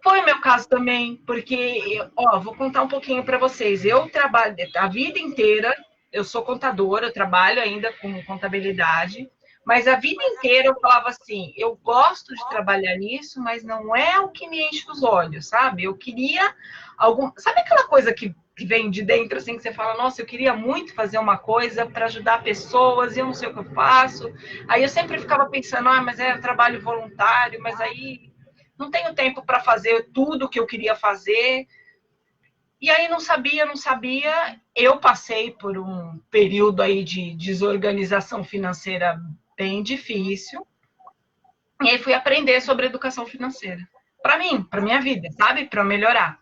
Foi o meu caso também, porque, vou contar um pouquinho para vocês. Eu trabalho a vida inteira, eu sou contadora, eu trabalho ainda com contabilidade, mas a vida inteira eu falava assim, eu gosto de trabalhar nisso, mas não é o que me enche os olhos, sabe? Eu queria sabe aquela coisa que vem de dentro, assim, que você fala, nossa, eu queria muito fazer uma coisa para ajudar pessoas, e eu não sei o que eu faço. Aí eu sempre ficava pensando, mas é trabalho voluntário, mas aí não tenho tempo para fazer tudo o que eu queria fazer. E aí não sabia. Eu passei por um período aí de desorganização financeira bem difícil. E aí fui aprender sobre educação financeira. Para mim, para minha vida, sabe? Para melhorar.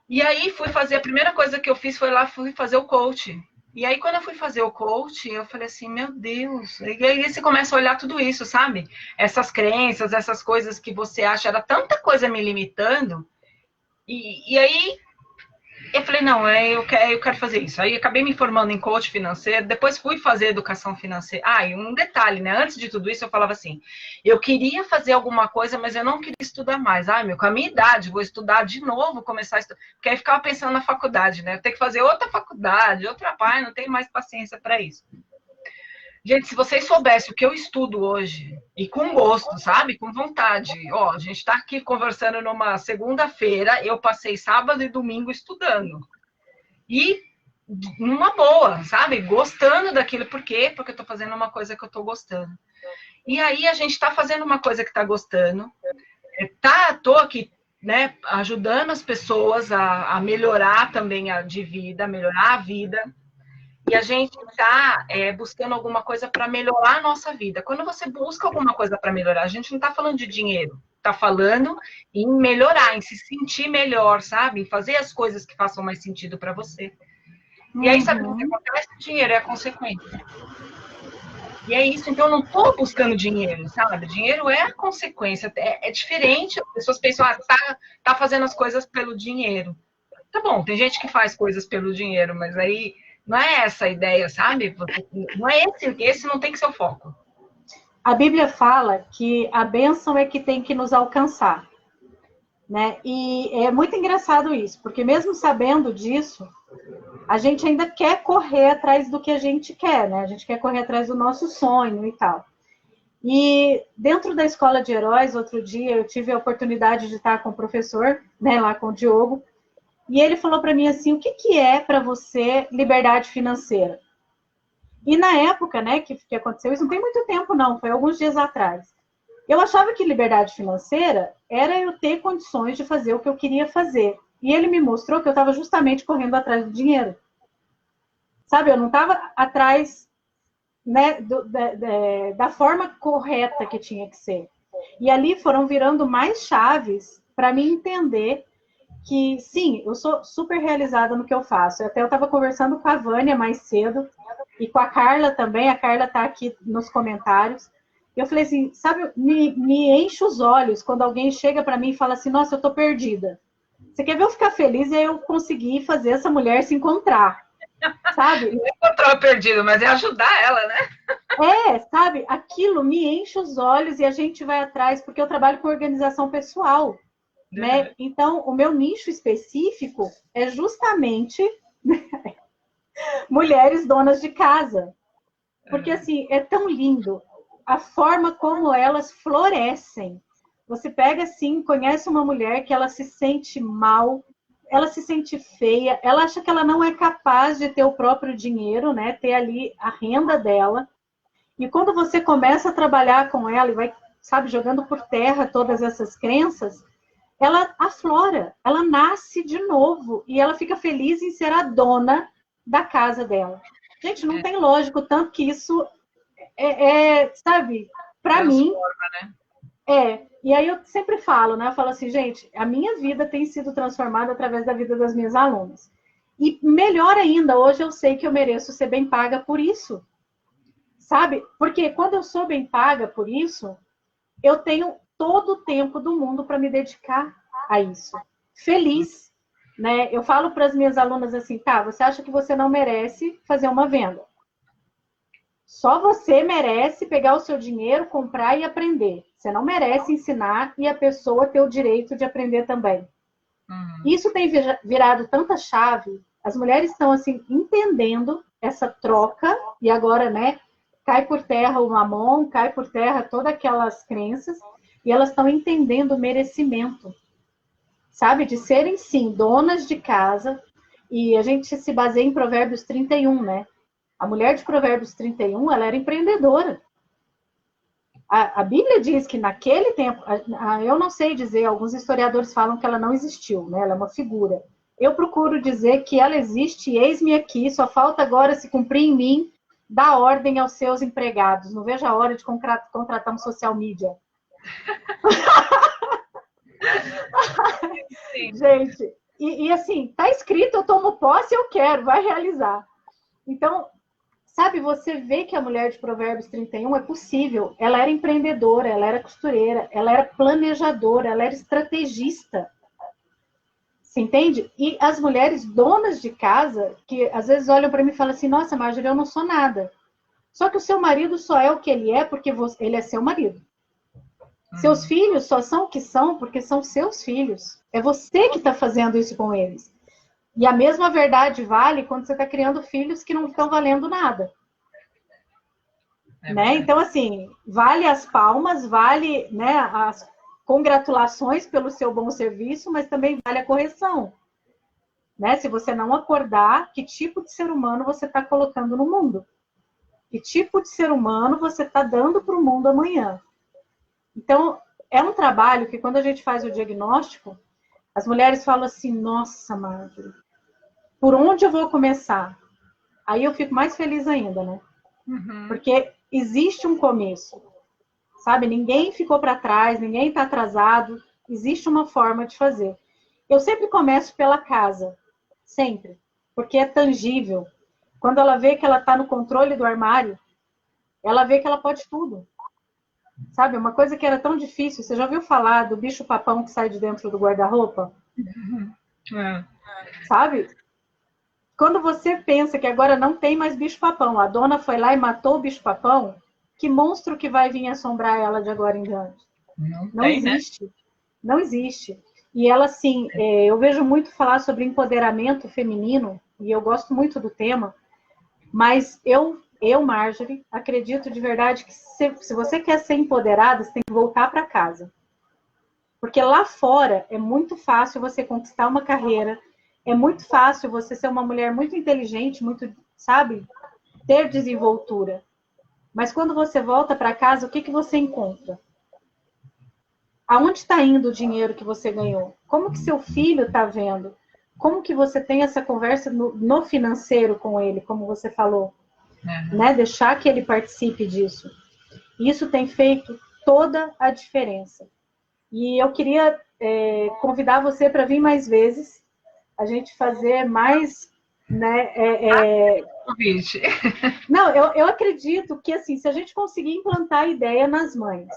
E aí fui fazer, a primeira coisa que eu fiz fui fazer o coach. E aí quando eu fui fazer o coach, eu falei assim, meu Deus. E aí você começa a olhar tudo isso, sabe? Essas crenças, essas coisas que você acha, era tanta coisa me limitando. E aí eu falei, não, eu quero fazer isso. Aí acabei me formando em coach financeiro, depois fui fazer educação financeira. E um detalhe, né? Antes de tudo isso, eu falava assim, eu queria fazer alguma coisa, mas eu não queria estudar mais. Com a minha idade, vou estudar de novo, começar a estudar. Porque aí ficava pensando na faculdade, né? Eu tenho que fazer outra faculdade, não tenho mais paciência para isso. Gente, se vocês soubessem o que eu estudo hoje, e com gosto, sabe? Com vontade. A gente está aqui conversando numa segunda-feira, eu passei sábado e domingo estudando. E numa boa, sabe? Gostando daquilo. Por quê? Porque eu estou fazendo uma coisa que eu estou gostando. E aí a gente está fazendo uma coisa que está gostando. Estou aqui, né, ajudando as pessoas a melhorar também de vida, a melhorar a vida. e a gente está buscando alguma coisa para melhorar a nossa vida. Quando você busca alguma coisa para melhorar, a gente não está falando de dinheiro, está falando em melhorar, em se sentir melhor, sabe? Em fazer as coisas que façam mais sentido para você. E aí, sabe o que acontece? O dinheiro é a consequência. E é isso, então eu não estou buscando dinheiro, sabe? Dinheiro é a consequência, é diferente. As pessoas pensam, tá fazendo as coisas pelo dinheiro. Tá bom, tem gente que faz coisas pelo dinheiro, mas aí não é essa a ideia, sabe? Não é esse não tem que ser o foco. A Bíblia fala que a bênção é que tem que nos alcançar, né? E é muito engraçado isso, porque mesmo sabendo disso, a gente ainda quer correr atrás do que a gente quer, né? A gente quer correr atrás do nosso sonho e tal. E dentro da Escola de Heróis, outro dia, eu tive a oportunidade de estar com o professor, né, lá com o Diogo, e ele falou para mim assim, o que é para você liberdade financeira? E na época, né, que aconteceu isso, não tem muito tempo não, foi alguns dias atrás. Eu achava que liberdade financeira era eu ter condições de fazer o que eu queria fazer. E ele me mostrou que eu estava justamente correndo atrás do dinheiro. Sabe, eu não estava atrás, né, da forma correta que tinha que ser. E ali foram virando mais chaves para mim entender que, sim, eu sou super realizada no que eu faço. Até eu estava conversando com a Vânia mais cedo e com a Carla também. A Carla está aqui nos comentários. Eu falei assim, sabe, me enche os olhos quando alguém chega para mim e fala assim, nossa, eu estou perdida. Você quer ver eu ficar feliz e eu conseguir fazer essa mulher se encontrar, sabe? Não é encontrar o perdido, mas é ajudar ela, né? Sabe? Aquilo me enche os olhos e a gente vai atrás, porque eu trabalho com organização pessoal, né? Então, o meu nicho específico é justamente mulheres donas de casa. Porque, assim, é tão lindo a forma como elas florescem. Você pega, assim, conhece uma mulher que ela se sente mal, ela se sente feia, ela acha que ela não é capaz de ter o próprio dinheiro, né? Ter ali a renda dela. E quando você começa a trabalhar com ela e vai, sabe, jogando por terra todas essas crenças, ela aflora, ela nasce de novo e ela fica feliz em ser a dona da casa dela. Gente, não tem lógico tanto que isso sabe, para mim, né? E aí eu sempre falo, né? Eu falo assim, gente, a minha vida tem sido transformada através da vida das minhas alunas. E melhor ainda, hoje eu sei que eu mereço ser bem paga por isso. Sabe? Porque quando eu sou bem paga por isso, eu tenho todo o tempo do mundo para me dedicar a isso. Feliz, né? Eu falo para as minhas alunas assim, tá, você acha que você não merece fazer uma venda? Só você merece pegar o seu dinheiro, comprar e aprender. Você não merece ensinar e a pessoa ter o direito de aprender também. Isso tem virado tanta chave. As mulheres estão assim entendendo essa troca e agora, né, cai por terra o mamon, cai por terra todas aquelas crenças e elas estão entendendo o merecimento, sabe, de serem sim donas de casa. E a gente se baseia em Provérbios 31, né? A mulher de Provérbios 31, ela era empreendedora. A Bíblia diz que naquele tempo, eu não sei dizer, alguns historiadores falam que ela não existiu, né? Ela é uma figura. Eu procuro dizer que ela existe e eis-me aqui, só falta agora se cumprir em mim, dar ordem aos seus empregados. Não vejo a hora de contratar um social media. Gente, e assim, tá escrito, eu tomo posse, eu quero, vai realizar. Então, sabe, você vê que a mulher de Provérbios 31 é possível. Ela era empreendedora, ela era costureira, ela era planejadora, ela era estrategista. Você entende? E as mulheres donas de casa, que às vezes olham para mim e falam assim, nossa, Marjorie, eu não sou nada. Só que o seu marido só é o que ele é porque ele é seu marido. Seus filhos só são o que são porque são seus filhos. É você que está fazendo isso com eles. E a mesma verdade vale quando você está criando filhos que não estão valendo nada. Né? Então, assim, vale as palmas, vale, né, as congratulações pelo seu bom serviço, mas também vale a correção. Né? Se você não acordar, que tipo de ser humano você está colocando no mundo? Que tipo de ser humano você está dando para o mundo amanhã? Então, é um trabalho que quando a gente faz o diagnóstico, as mulheres falam assim, nossa, Marjorie, por onde eu vou começar? aí eu fico mais feliz ainda, né? Uhum. Porque existe um começo, sabe? Ninguém ficou para trás, ninguém está atrasado, existe uma forma de fazer. Eu sempre começo pela casa, sempre, porque é tangível. Quando ela vê que ela está no controle do armário, ela vê que ela pode tudo. Sabe, uma coisa que era tão difícil, você já ouviu falar do bicho-papão que sai de dentro do guarda-roupa? É. Sabe? Quando você pensa que agora não tem mais bicho-papão, a dona foi lá e matou o bicho-papão, que monstro que vai vir assombrar ela de agora em diante? Não tem, existe. Né? Não existe. E ela, assim, eu vejo muito falar sobre empoderamento feminino, e eu gosto muito do tema, mas eu, Marjorie, acredito de verdade que se você quer ser empoderada, você tem que voltar para casa. Porque lá fora é muito fácil você conquistar uma carreira, é muito fácil você ser uma mulher muito inteligente, muito, sabe, ter desenvoltura. Mas quando você volta para casa, o que você encontra? Aonde está indo o dinheiro que você ganhou? Como que seu filho está vendo? Como que você tem essa conversa no financeiro com ele, como você falou? Né? Deixar que ele participe disso. Isso tem feito toda a diferença. E eu queria convidar você para vir mais vezes, a gente fazer mais, né? Convite. Não, eu acredito que assim, se a gente conseguir implantar a ideia nas mães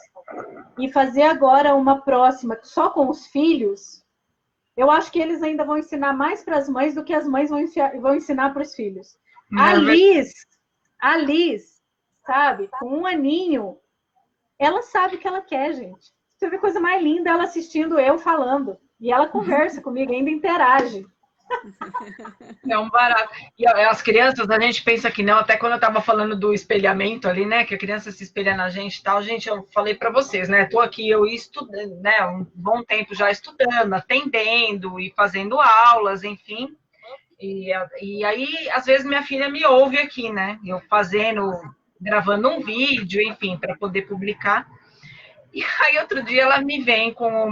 e fazer agora uma próxima só com os filhos, eu acho que eles ainda vão ensinar mais para as mães do que as mães vão ensinar para os filhos. A Liz, sabe, com 1 aninho, ela sabe o que ela quer, gente. Você vê coisa mais linda ela assistindo eu falando. E ela conversa comigo, ainda interage. É um barato. E as crianças, a gente pensa que não, até quando eu estava falando do espelhamento ali, né, que a criança se espelha na gente e tal, gente, eu falei para vocês, né, tô aqui, eu estudando, né, um bom tempo já estudando, atendendo e fazendo aulas, enfim, e aí, às vezes, minha filha me ouve aqui, né, eu gravando um vídeo, enfim, para poder publicar, e aí outro dia ela me vem com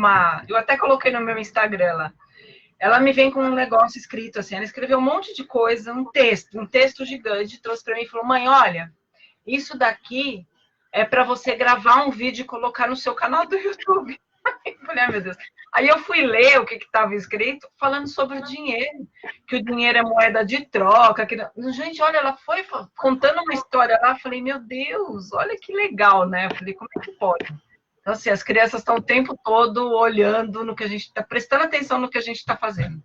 eu até coloquei no meu Instagram lá, ela me vem com um negócio escrito assim, ela escreveu um monte de coisa, um texto gigante, trouxe para mim e falou, mãe, olha, isso daqui é para você gravar um vídeo e colocar no seu canal do YouTube. Eu falei, meu Deus. Aí eu fui ler o que estava escrito, falando sobre o dinheiro, que o dinheiro é moeda de troca. Gente, olha, ela foi contando uma história lá, eu falei, meu Deus, olha que legal, né? Eu falei, como é que pode? Então, assim, as crianças estão o tempo todo olhando no que a gente está, prestando atenção no que a gente está fazendo.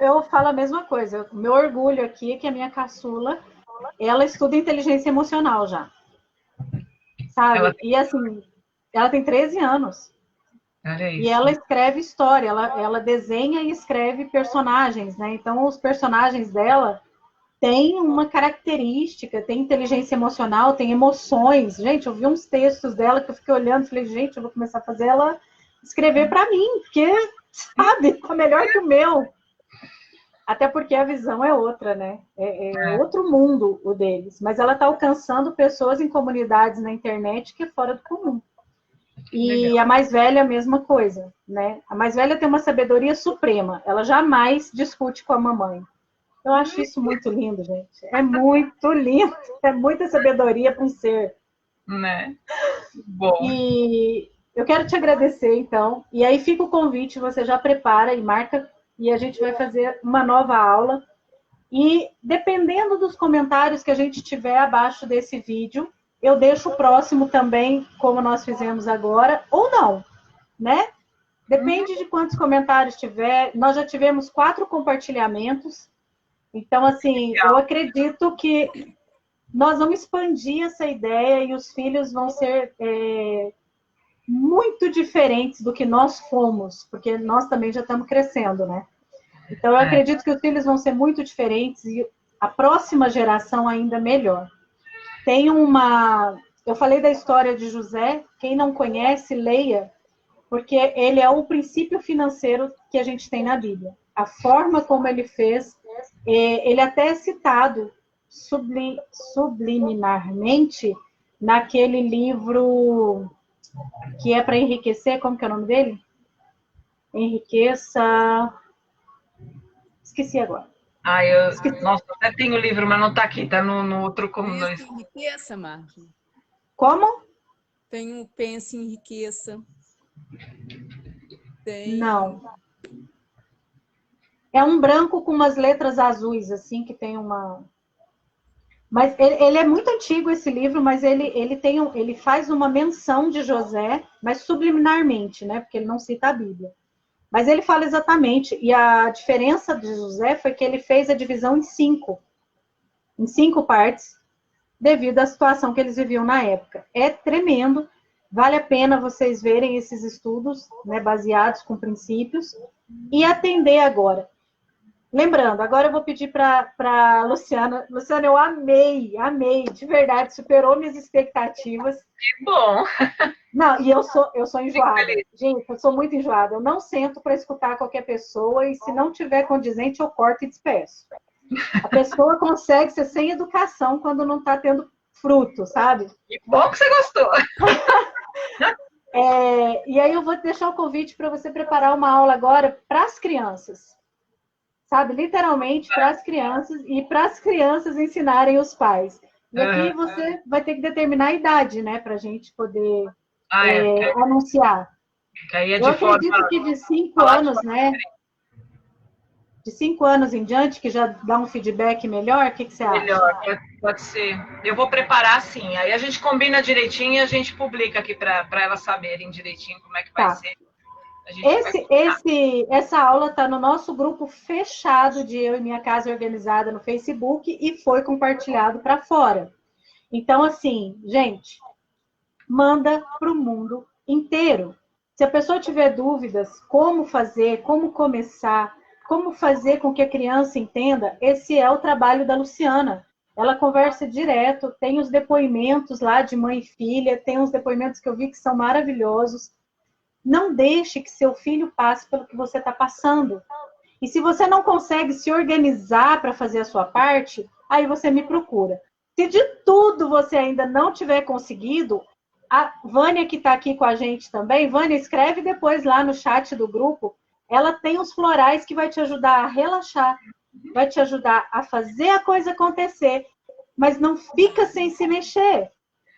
Eu falo a mesma coisa. O meu orgulho aqui é que a minha caçula, ela estuda inteligência emocional já. Sabe? E assim, ela tem 13 anos. E ela escreve história, ela desenha e escreve personagens, né? Então, os personagens dela têm uma característica, tem inteligência emocional, tem emoções. Gente, eu vi uns textos dela que eu fiquei olhando e falei, gente, eu vou começar a fazer ela escrever para mim, porque, sabe, tá melhor que o meu. Até porque a visão é outra, né? É outro mundo o deles. Mas ela está alcançando pessoas em comunidades na internet que é fora do comum. E legal. A mais velha, a mesma coisa, né? A mais velha tem uma sabedoria suprema. Ela jamais discute com a mamãe. Eu acho isso muito lindo, gente. É muito lindo. É muita sabedoria para um ser. Né? Bom. E eu quero te agradecer, então. E aí fica o convite, você já prepara e marca. E a gente vai fazer uma nova aula. E dependendo dos comentários que a gente tiver abaixo desse vídeo, eu deixo o próximo também, como nós fizemos agora, ou não, né? Depende de quantos comentários tiver. Nós já tivemos 4 compartilhamentos. Então, assim, eu acredito que nós vamos expandir essa ideia e os filhos vão ser muito diferentes do que nós fomos, porque nós também já estamos crescendo, né? Então, eu acredito que os filhos vão ser muito diferentes e a próxima geração ainda melhor. Tem eu falei da história de José, quem não conhece, leia, porque ele é o princípio financeiro que a gente tem na Bíblia. A forma como ele fez, ele até é citado subliminarmente naquele livro que é para enriquecer, como que é o nome dele? Enriqueça... Esqueci agora. Nossa, até tenho o livro, mas não está aqui, está no outro... Pense em Riqueza, Marjorie. Como? Tem o Pense em Riqueza. Tem... Não. É um branco com umas letras azuis, assim, que tem uma... Mas ele é muito antigo, esse livro, mas ele faz uma menção de José, mas subliminarmente, né? Porque ele não cita a Bíblia. Mas ele fala exatamente, e a diferença de José foi que ele fez a divisão em cinco partes, devido à situação que eles viviam na época. É tremendo, vale a pena vocês verem esses estudos, né, baseados com princípios, e atender agora. Lembrando, agora eu vou pedir para Luciana. Luciana, eu amei, de verdade, superou minhas expectativas. Que bom! Não, e eu sou enjoada. Gente, eu sou muito enjoada. Eu não sento para escutar qualquer pessoa e se não tiver condizente, eu corto e despeço. A pessoa consegue ser sem educação quando não está tendo fruto, sabe? Que bom que você gostou! E aí eu vou deixar o convite para você preparar uma aula agora para as crianças. Sabe? Literalmente para as crianças e para as crianças ensinarem os pais. E aqui você vai ter que determinar a idade, né? Para a gente poder anunciar. Eu acredito que de 5 anos, né? De 5 anos em diante, que já dá um feedback melhor, o que você acha? Melhor, pode ser. Eu vou preparar sim. Aí a gente combina direitinho e a gente publica aqui para elas saberem direitinho como é que vai ser. Essa aula está no nosso grupo fechado de Eu e Minha Casa Organizada no Facebook e foi compartilhado para fora. Então, assim, gente, manda para o mundo inteiro. Se a pessoa tiver dúvidas, como fazer, como começar, como fazer com que a criança entenda, esse é o trabalho da Luciana. Ela conversa direto, tem os depoimentos lá de mãe e filha, tem uns depoimentos que eu vi que são maravilhosos. Não deixe que seu filho passe pelo que você está passando. E se você não consegue se organizar para fazer a sua parte, aí você me procura. Se de tudo você ainda não tiver conseguido, a Vânia, que está aqui com a gente também, Vânia, escreve depois lá no chat do grupo, ela tem os florais que vai te ajudar a relaxar, vai te ajudar a fazer a coisa acontecer, mas não fica sem se mexer,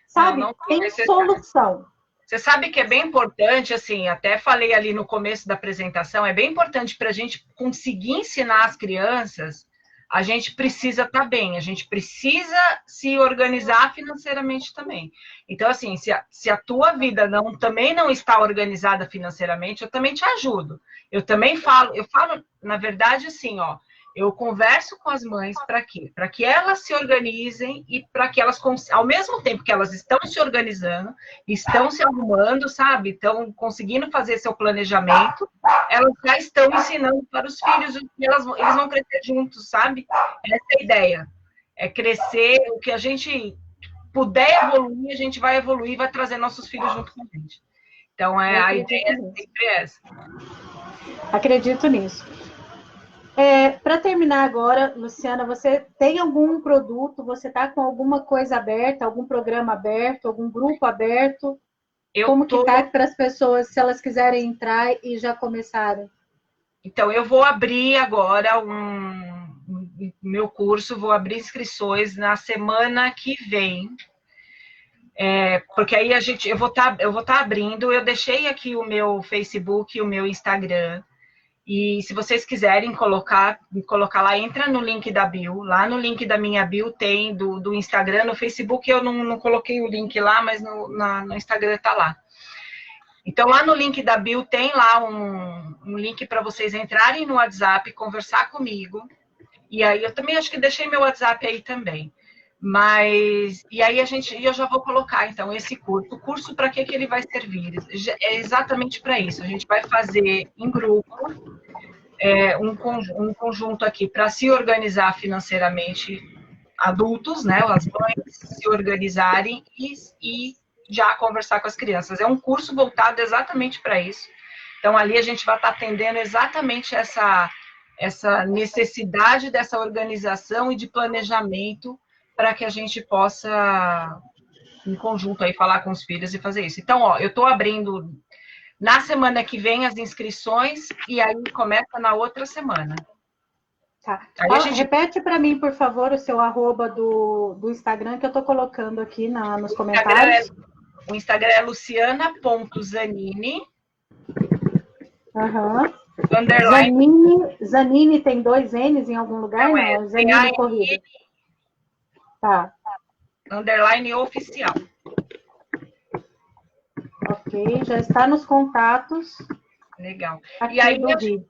sabe? Não tem solução. Você sabe que é bem importante, assim, até falei ali no começo da apresentação, é bem importante para a gente conseguir ensinar as crianças, a gente precisa estar bem, a gente precisa se organizar financeiramente também. Então, assim, se a tua vida também não está organizada financeiramente, eu também te ajudo. Eu falo, na verdade, assim, ó, eu converso com as mães para quê? Para que elas se organizem e para que elas, ao mesmo tempo que elas estão se organizando, estão se arrumando, sabe? Estão conseguindo fazer seu planejamento, elas já estão ensinando para os filhos e eles vão crescer juntos, sabe? Essa é a ideia. É crescer, o que a gente puder evoluir, a gente vai evoluir e vai trazer nossos filhos junto com a gente. Então, a ideia é sempre essa. Acredito nisso. Para terminar agora, Luciana, você tem algum produto, você está com alguma coisa aberta, algum programa aberto, algum grupo aberto? Como que está para as pessoas, se elas quiserem entrar e já começarem? Então, eu vou abrir agora meu curso, vou abrir inscrições na semana que vem. Porque aí eu vou estar abrindo, eu deixei aqui o meu Facebook e o meu Instagram. E se vocês quiserem colocar lá, entra no link da bio. Lá no link da minha bio tem do Instagram. No Facebook eu não coloquei o link lá, mas no Instagram está lá. Então, lá no link da bio tem lá um link para vocês entrarem no WhatsApp, conversar comigo. E aí eu também acho que deixei meu WhatsApp aí também. E aí eu já vou colocar, então, esse curso. O curso, para que ele vai servir? É exatamente para isso. A gente vai fazer em grupo, um conjunto aqui para se organizar financeiramente, adultos, né? As mães se organizarem e já conversar com as crianças. É um curso voltado exatamente para isso. Então, ali a gente vai estar atendendo exatamente essa necessidade dessa organização e de planejamento para que a gente possa, em conjunto, aí, falar com os filhos e fazer isso. Então, ó, eu estou abrindo na semana que vem as inscrições e aí começa na outra semana. Tá. Aí a gente... Repete para mim, por favor, o seu arroba do Instagram, que eu estou colocando aqui nos comentários. O Instagram é luciana.zanini. Uhum. Underline. Zanini tem 2 N's em algum lugar? Não, Zanini corrido. Tá. Underline oficial. Ok, já está nos contatos. Legal. Aqui E aí, do vídeo.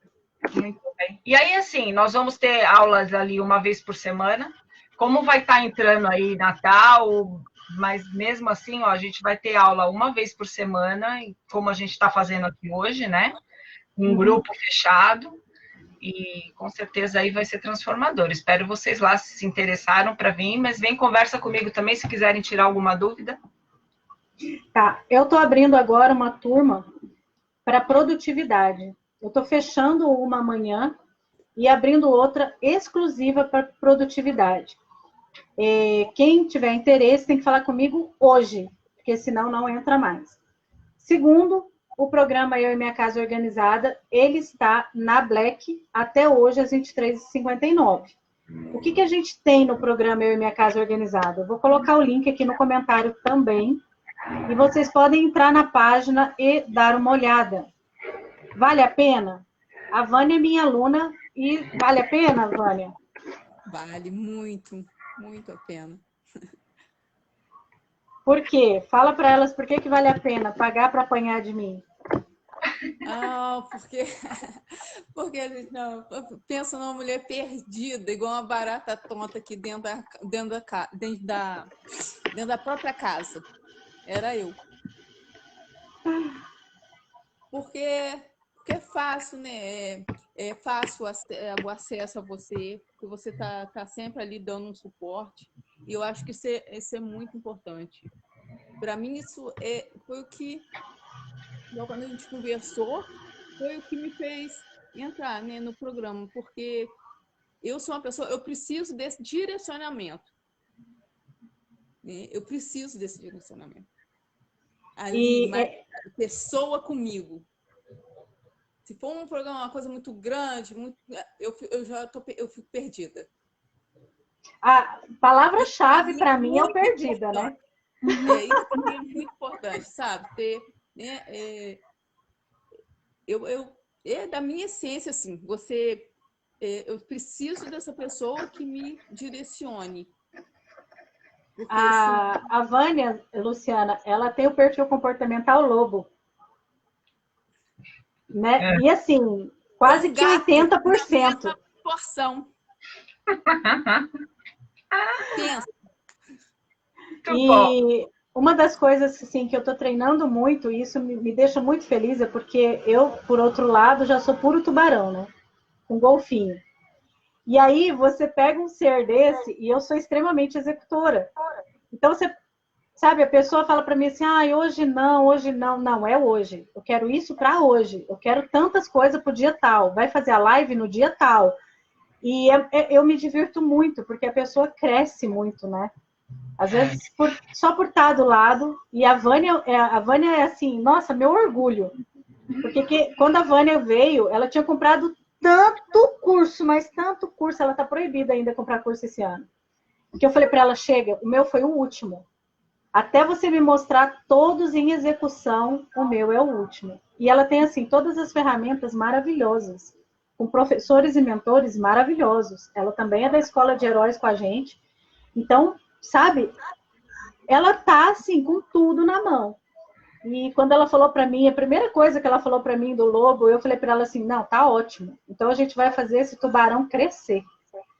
Muito bem. E aí, assim, nós vamos ter aulas ali uma vez por semana. Como vai estar entrando aí Natal, mas mesmo assim, ó, a gente vai ter aula uma vez por semana, como a gente está fazendo aqui hoje, né? Um grupo fechado. E com certeza aí vai ser transformador. Espero vocês lá se interessaram para vir, mas vem conversa comigo também se quiserem tirar alguma dúvida. Tá, eu estou abrindo agora uma turma para produtividade. Eu estou fechando uma amanhã e abrindo outra exclusiva para produtividade. Quem tiver interesse tem que falar comigo hoje, porque senão não entra mais. Segundo, o programa Eu e Minha Casa Organizada, ele está na Black até hoje às 23h59. O que a gente tem no programa Eu e Minha Casa Organizada? Eu vou colocar o link aqui no comentário também, e vocês podem entrar na página e dar uma olhada. Vale a pena? A Vânia é minha aluna e vale a pena, Vânia? Vale muito, muito a pena. Por quê? Fala para elas por que vale a pena pagar para apanhar de mim. Porque a gente não, pensa numa mulher perdida, igual uma barata tonta aqui dentro da própria casa. Era eu. Porque é fácil, né? É fácil o acesso a você, porque você tá sempre ali dando um suporte. E eu acho que isso é muito importante. Para mim, isso foi o que, quando a gente conversou, foi o que me fez entrar, né, no programa, porque eu sou uma pessoa, eu preciso desse direcionamento. Né? Eu preciso desse direcionamento. Ali, pessoa comigo. Se for um programa, uma coisa muito grande, eu fico perdida. A palavra-chave para mim é o perdida, né? Isso também é muito importante, sabe? Ter, né, é da minha essência, assim, eu preciso dessa pessoa que me direcione. A Vânia, Luciana, ela tem o perfil comportamental lobo. Né? E assim, quase que 80%. Porção. Pensa. E uma das coisas assim, que eu estou treinando muito, e isso me deixa muito feliz, é porque eu, por outro lado, já sou puro tubarão, né? Com golfinho. E aí você pega um ser desse, e eu sou extremamente executora. Então você, sabe, a pessoa fala para mim assim, hoje não. Não, é hoje. Eu quero isso para hoje. Eu quero tantas coisas para o dia tal. Vai fazer a live no dia tal. E eu me divirto muito, porque a pessoa cresce muito, né? Às vezes, só por estar do lado. E a Vânia é assim, nossa, meu orgulho. Porque quando a Vânia veio, ela tinha comprado tanto curso, mas tanto curso, ela está proibida ainda de comprar curso esse ano. Porque eu falei para ela, chega, o meu foi o último. Até você me mostrar todos em execução, o meu é o último. E ela tem, assim, todas as ferramentas maravilhosas, com professores e mentores maravilhosos. Ela também é da Escola de Heróis com a gente. Então, sabe, ela tá, assim, com tudo na mão. E quando ela falou para mim, a primeira coisa que ela falou para mim do lobo, eu falei para ela assim, não, tá ótimo. Então, a gente vai fazer esse tubarão crescer.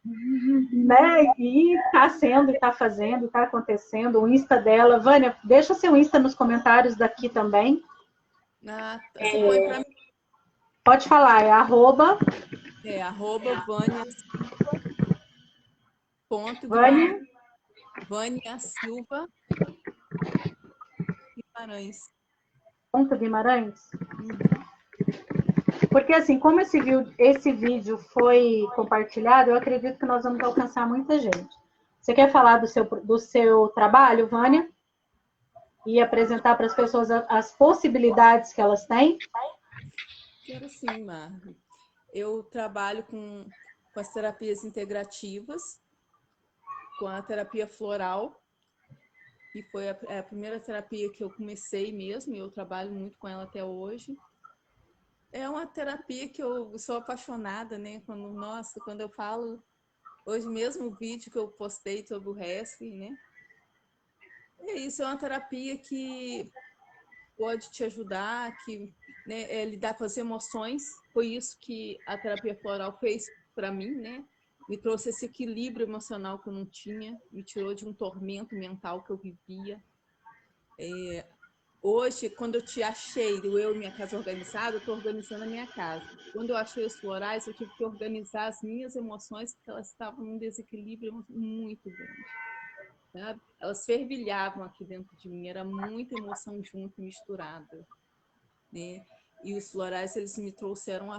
Né? E tá sendo, e tá fazendo, e tá acontecendo. O Insta dela, Vânia, deixa seu Insta nos comentários daqui também. Você põe para mim. Pode falar, é arroba Vânia Silva Guimarães. Porque assim, como esse vídeo foi compartilhado, eu acredito que nós vamos alcançar muita gente. Você quer falar do seu trabalho, Vânia? E apresentar para as pessoas as possibilidades que elas têm? Quero sim, Marli. Eu trabalho com com as terapias integrativas, com a terapia floral, que foi a primeira terapia que eu comecei mesmo, e eu trabalho muito com ela até hoje. É uma terapia que eu sou apaixonada, né? Quando eu falo, hoje mesmo o vídeo que eu postei sobre o wrestling, né? É isso, é uma terapia que pode te ajudar, né, lidar com as emoções. Foi isso que a terapia floral fez para mim, né? Me trouxe esse equilíbrio emocional que eu não tinha, me tirou de um tormento mental que eu vivia. Hoje, quando eu te achei, eu e minha casa organizada, eu estou organizando a minha casa. Quando eu achei os florais, eu tive que organizar as minhas emoções, porque elas estavam num desequilíbrio muito grande. Sabe? Elas fervilhavam aqui dentro de mim, era muita emoção junto, misturada, né? E os florais, eles me trouxeram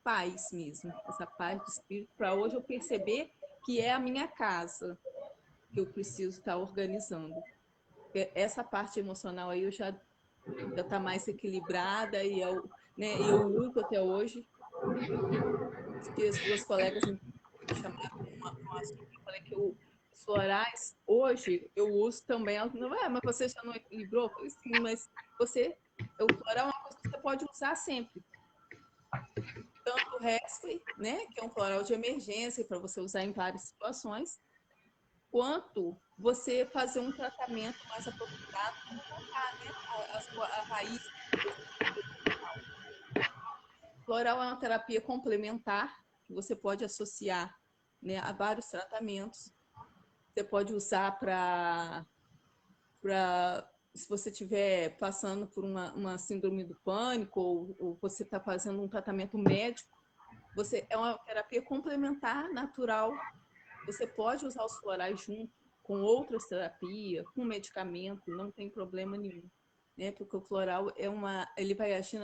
paz mesmo, essa paz de espírito, para hoje eu perceber que é a minha casa que eu preciso estar organizando. Porque essa parte emocional aí eu já está mais equilibrada e eu luto até hoje. As duas colegas me chamaram uma assunto, eu falei que os florais, hoje, eu uso também. Ela falou, mas você já não equilibrou? Eu falei, sim, mas o floral é uma coisa que você pode usar sempre. Tanto o wrestling, né, que é um floral de emergência para você usar em várias situações, quanto você fazer um tratamento mais aprofundado para colocar, né, a raiz. Floral é uma terapia complementar que você pode associar, né, a vários tratamentos. Você pode usar para se você estiver passando por uma síndrome do pânico ou você está fazendo um tratamento médico, é uma terapia complementar, natural. Você pode usar os florais junto com outras terapias, com medicamento, não tem problema nenhum, né? Porque o floral ele vai agir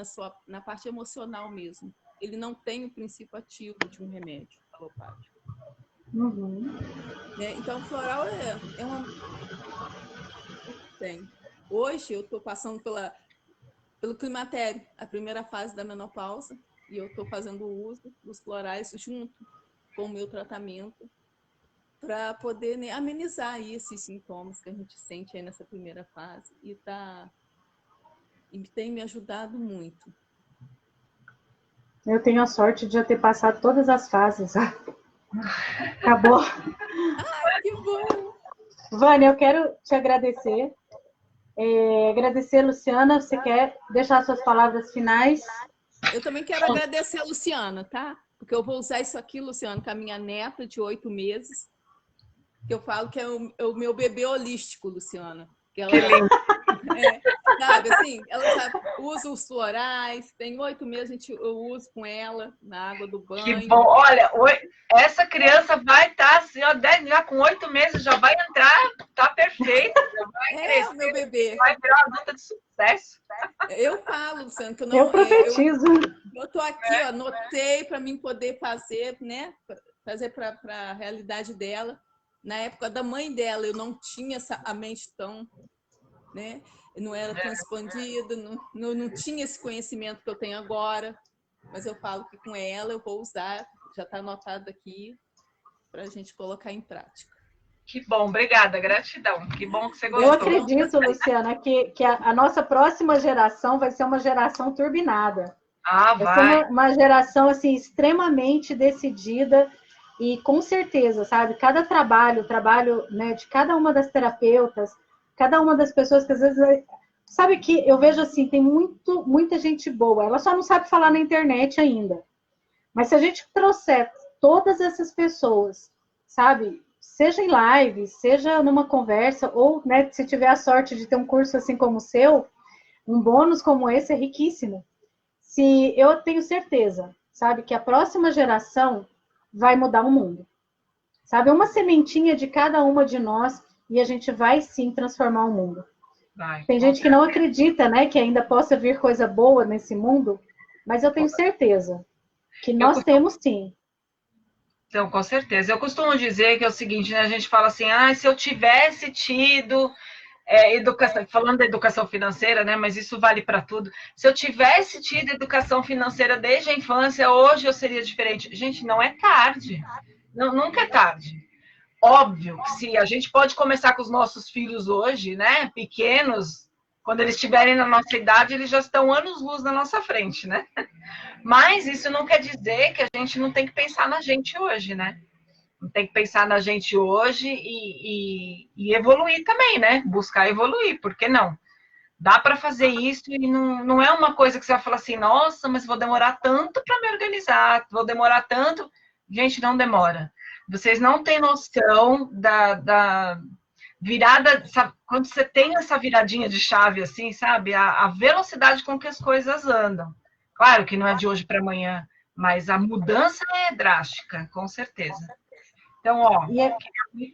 na parte emocional mesmo. Ele não tem o princípio ativo de um remédio alopático. Uhum. Né? Então, o floral é uma... Tem. Hoje, eu estou passando pelo climatério, a primeira fase da menopausa, e eu estou fazendo o uso dos florais junto com o meu tratamento para poder, né, amenizar aí esses sintomas que a gente sente aí nessa primeira fase e tem me ajudado muito. Eu tenho a sorte de já ter passado todas as fases. Acabou. Ai, que bom! Vânia, eu quero te agradecer. Agradecer, Luciana. Você quer deixar suas palavras finais? Eu também quero agradecer a Luciana, tá? Porque eu vou usar isso aqui, Luciana, com a minha neta de 8 meses, que eu falo que é o meu bebê holístico, Luciana. Que lindo! Sabe, assim, ela já usa os florais, tem 8 meses, eu uso com ela na água do banho. Que bom! Olha, essa criança vai estar assim, ó, já com 8 meses, já vai entrar, tá perfeito, já vai crescer, o meu bebê. Vai virar uma adulta de sucesso. Eu falo, Luciano, que eu não... Eu profetizo. Eu tô aqui, ó, anotei para mim poder fazer, né? Fazer para a realidade dela. Na época da mãe dela, eu não tinha a mente tão, né? Eu não era tão expandida, não tinha esse conhecimento que eu tenho agora. Mas eu falo que com ela eu vou usar, já está anotado aqui, para a gente colocar em prática. Que bom, obrigada, gratidão. Que bom que você gostou. Eu acredito, Luciana, que a nossa próxima geração vai ser uma geração turbinada. Vai ser uma geração assim, extremamente decidida e com certeza, sabe? Cada trabalho, né, de cada uma das terapeutas, cada uma das pessoas que às vezes... Sabe que eu vejo assim, tem muita gente boa, ela só não sabe falar na internet ainda. Mas se a gente trouxer todas essas pessoas, sabe? Seja em live, seja numa conversa, ou, né, se tiver a sorte de ter um curso assim como o seu, um bônus como esse é riquíssimo. Eu tenho certeza, sabe, que a próxima geração vai mudar o mundo. Sabe, uma sementinha de cada uma de nós e a gente vai sim transformar o mundo. Tem gente que não acredita, né, que ainda possa vir coisa boa nesse mundo, mas eu tenho certeza que nós temos sim. Então, com certeza. Eu costumo dizer que é o seguinte, né, a gente fala assim, se eu tivesse tido educação, falando da educação financeira, né? Mas isso vale para tudo. Se eu tivesse tido educação financeira desde a infância, hoje eu seria diferente. Gente, não é tarde. Não, nunca é tarde. Óbvio que se a gente pode começar com os nossos filhos hoje, né? Pequenos, quando eles estiverem na nossa idade, eles já estão anos-luz na nossa frente, né? Mas isso não quer dizer que a gente não tem que pensar na gente hoje, né? Não tem que pensar na gente hoje e evoluir também, né? Buscar evoluir, por que não? Dá para fazer isso e não é uma coisa que você vai falar assim, nossa, mas vou demorar tanto para me organizar, vou demorar tanto. Gente, não demora. Vocês não têm noção da virada, sabe? Quando você tem essa viradinha de chave assim, sabe? A velocidade com que as coisas andam. Claro que não é de hoje para amanhã, mas a mudança é drástica, com certeza. Então, ó. E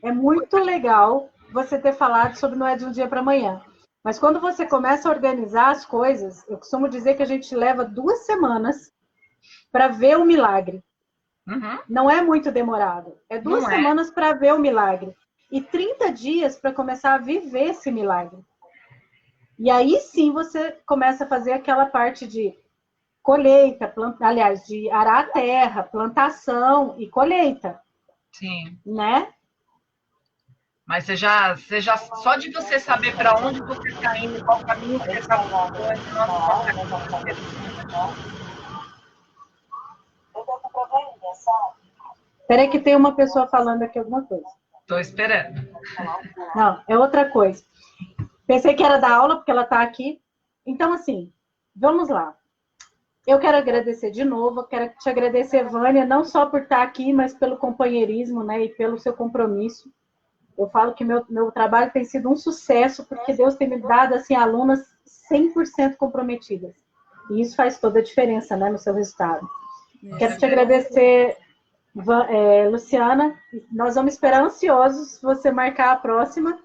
é muito legal você ter falado sobre não é de um dia para amanhã. Mas quando você começa a organizar as coisas, eu costumo dizer que a gente leva 2 semanas para ver o milagre. Uhum. Não é muito demorado. É 2 semanas para ver o milagre. E 30 dias para começar a viver esse milagre. E aí sim você começa a fazer aquela parte de colheita, aliás, de arar a terra, plantação e colheita. Sim. Né? Mas você já só de você saber para onde você está indo, qual caminho que você está Peraí que tem uma pessoa falando aqui alguma coisa. Estou esperando. Não, é outra coisa. Pensei que era da aula, porque ela está aqui. Então, assim, vamos lá. Eu quero agradecer de novo, quero te agradecer, Vânia, não só por estar aqui, mas pelo companheirismo, né, e pelo seu compromisso. Eu falo que meu trabalho tem sido um sucesso, porque Deus tem me dado, assim, alunas 100% comprometidas. E isso faz toda a diferença, né, no seu resultado. Quero te agradecer, Luciana. Nós vamos esperar ansiosos você marcar a próxima.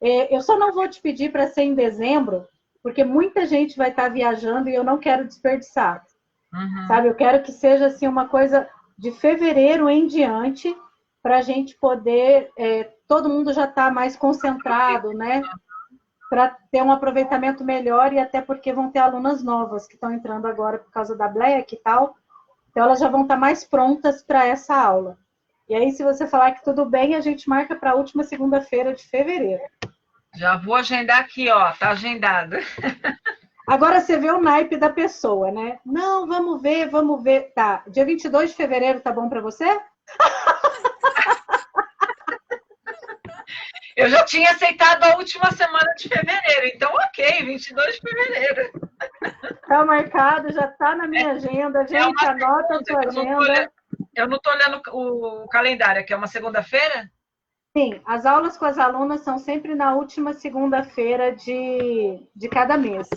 Eu só não vou te pedir para ser em dezembro, porque muita gente vai estar viajando e eu não quero desperdiçar. Uhum. Sabe? Eu quero que seja assim, uma coisa de fevereiro em diante, para a gente poder, todo mundo já está mais concentrado, né? Para ter um aproveitamento melhor e até porque vão ter alunas novas que estão entrando agora por causa da Black e tal. Então, elas já vão estar mais prontas para essa aula. E aí, se você falar que tudo bem, a gente marca para a última segunda-feira de fevereiro. Já vou agendar aqui, ó. Tá agendado. Agora você vê o naipe da pessoa, né? Não, vamos ver, vamos ver. Tá, dia 22 de fevereiro tá bom para você? Eu já tinha aceitado a última semana de fevereiro, então ok, 22 de fevereiro. Tá marcado, já tá na minha agenda, gente, anota a sua agenda. Eu não tô olhando o calendário aqui, é uma segunda-feira? Sim, as aulas com as alunas são sempre na última segunda-feira de cada mês.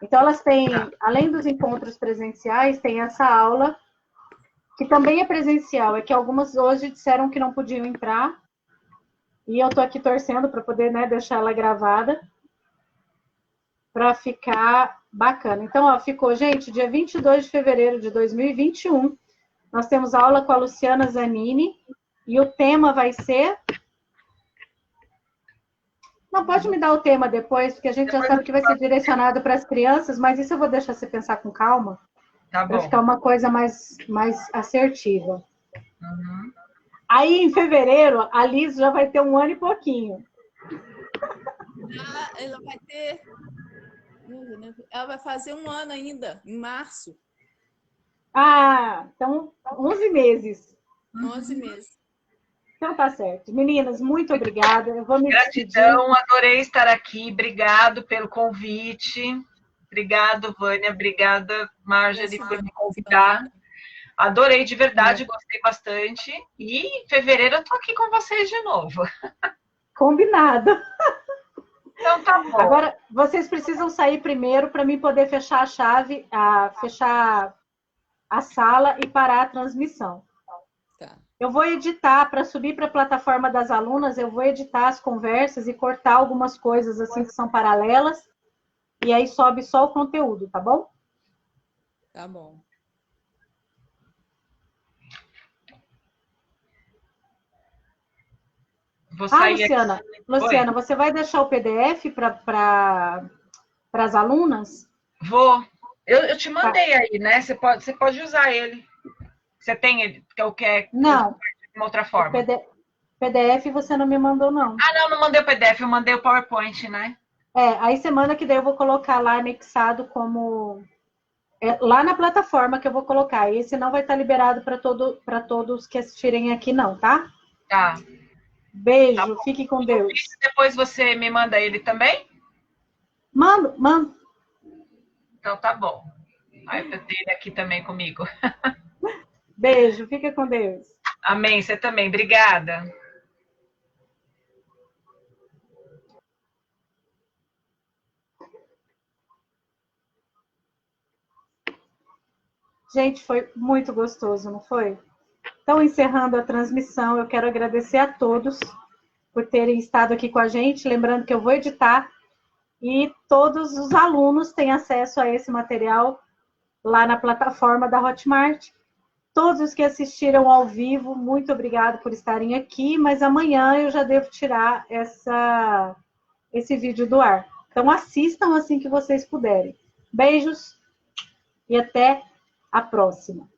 Então, elas têm, além dos encontros presenciais, tem essa aula, que também é presencial, é que algumas hoje disseram que não podiam entrar, e eu tô aqui torcendo para poder, né, deixar ela gravada, para ficar bacana. Então, ó, ficou, gente, dia 22 de fevereiro de 2021, nós temos aula com a Luciana Zanini, e o tema vai ser... Não, pode me dar o tema depois, porque a gente já sabe que vai ser direcionado para as crianças, mas isso eu vou deixar você pensar com calma, para ficar uma coisa mais assertiva. Uhum. Aí, em fevereiro, a Liz já vai ter 1 ano e pouquinho. Ela vai ter... Ela vai fazer 1 ano ainda, em março. Ah, então 11 meses. 11 meses. Então tá certo. Meninas, muito obrigada. Eu vou me Gratidão, adorei estar aqui. Obrigado pelo convite. Obrigado, Vânia. Obrigada, Marjorie, por me convidar. Adorei de verdade, gostei bastante. E em fevereiro eu tô aqui com vocês de novo. Combinado. Então tá bom. Agora, vocês precisam sair primeiro para mim poder fechar a chave, fechar a sala e parar a transmissão. Tá. Eu vou editar, para subir para a plataforma das alunas, eu vou editar as conversas e cortar algumas coisas assim que são paralelas, e aí sobe só o conteúdo, tá bom? Tá bom. Vou sair Luciana, aqui. Luciana, você vai deixar o PDF para as alunas? Vou. Eu te mandei aí, né? Você pode usar ele. Você tem ele, que eu quero Não. de uma outra forma. PDF você não me mandou, não. Ah, não mandei o PDF, eu mandei o PowerPoint, né? Aí semana que daí eu vou colocar lá anexado como... lá na plataforma que eu vou colocar. Esse não vai estar liberado para todos que assistirem aqui, não, tá? Tá. Beijo, tá, fique com Deus. Depois você me manda ele também? Mando. Então tá bom. Aí eu tenho ele aqui também comigo. Beijo, fica com Deus. Amém, você também. Obrigada. Gente, foi muito gostoso, não foi? Então, encerrando a transmissão, eu quero agradecer a todos por terem estado aqui com a gente. Lembrando que eu vou editar e todos os alunos têm acesso a esse material lá na plataforma da Hotmart. Todos os que assistiram ao vivo, muito obrigado por estarem aqui, mas amanhã eu já devo tirar esse vídeo do ar. Então, assistam assim que vocês puderem. Beijos e até a próxima.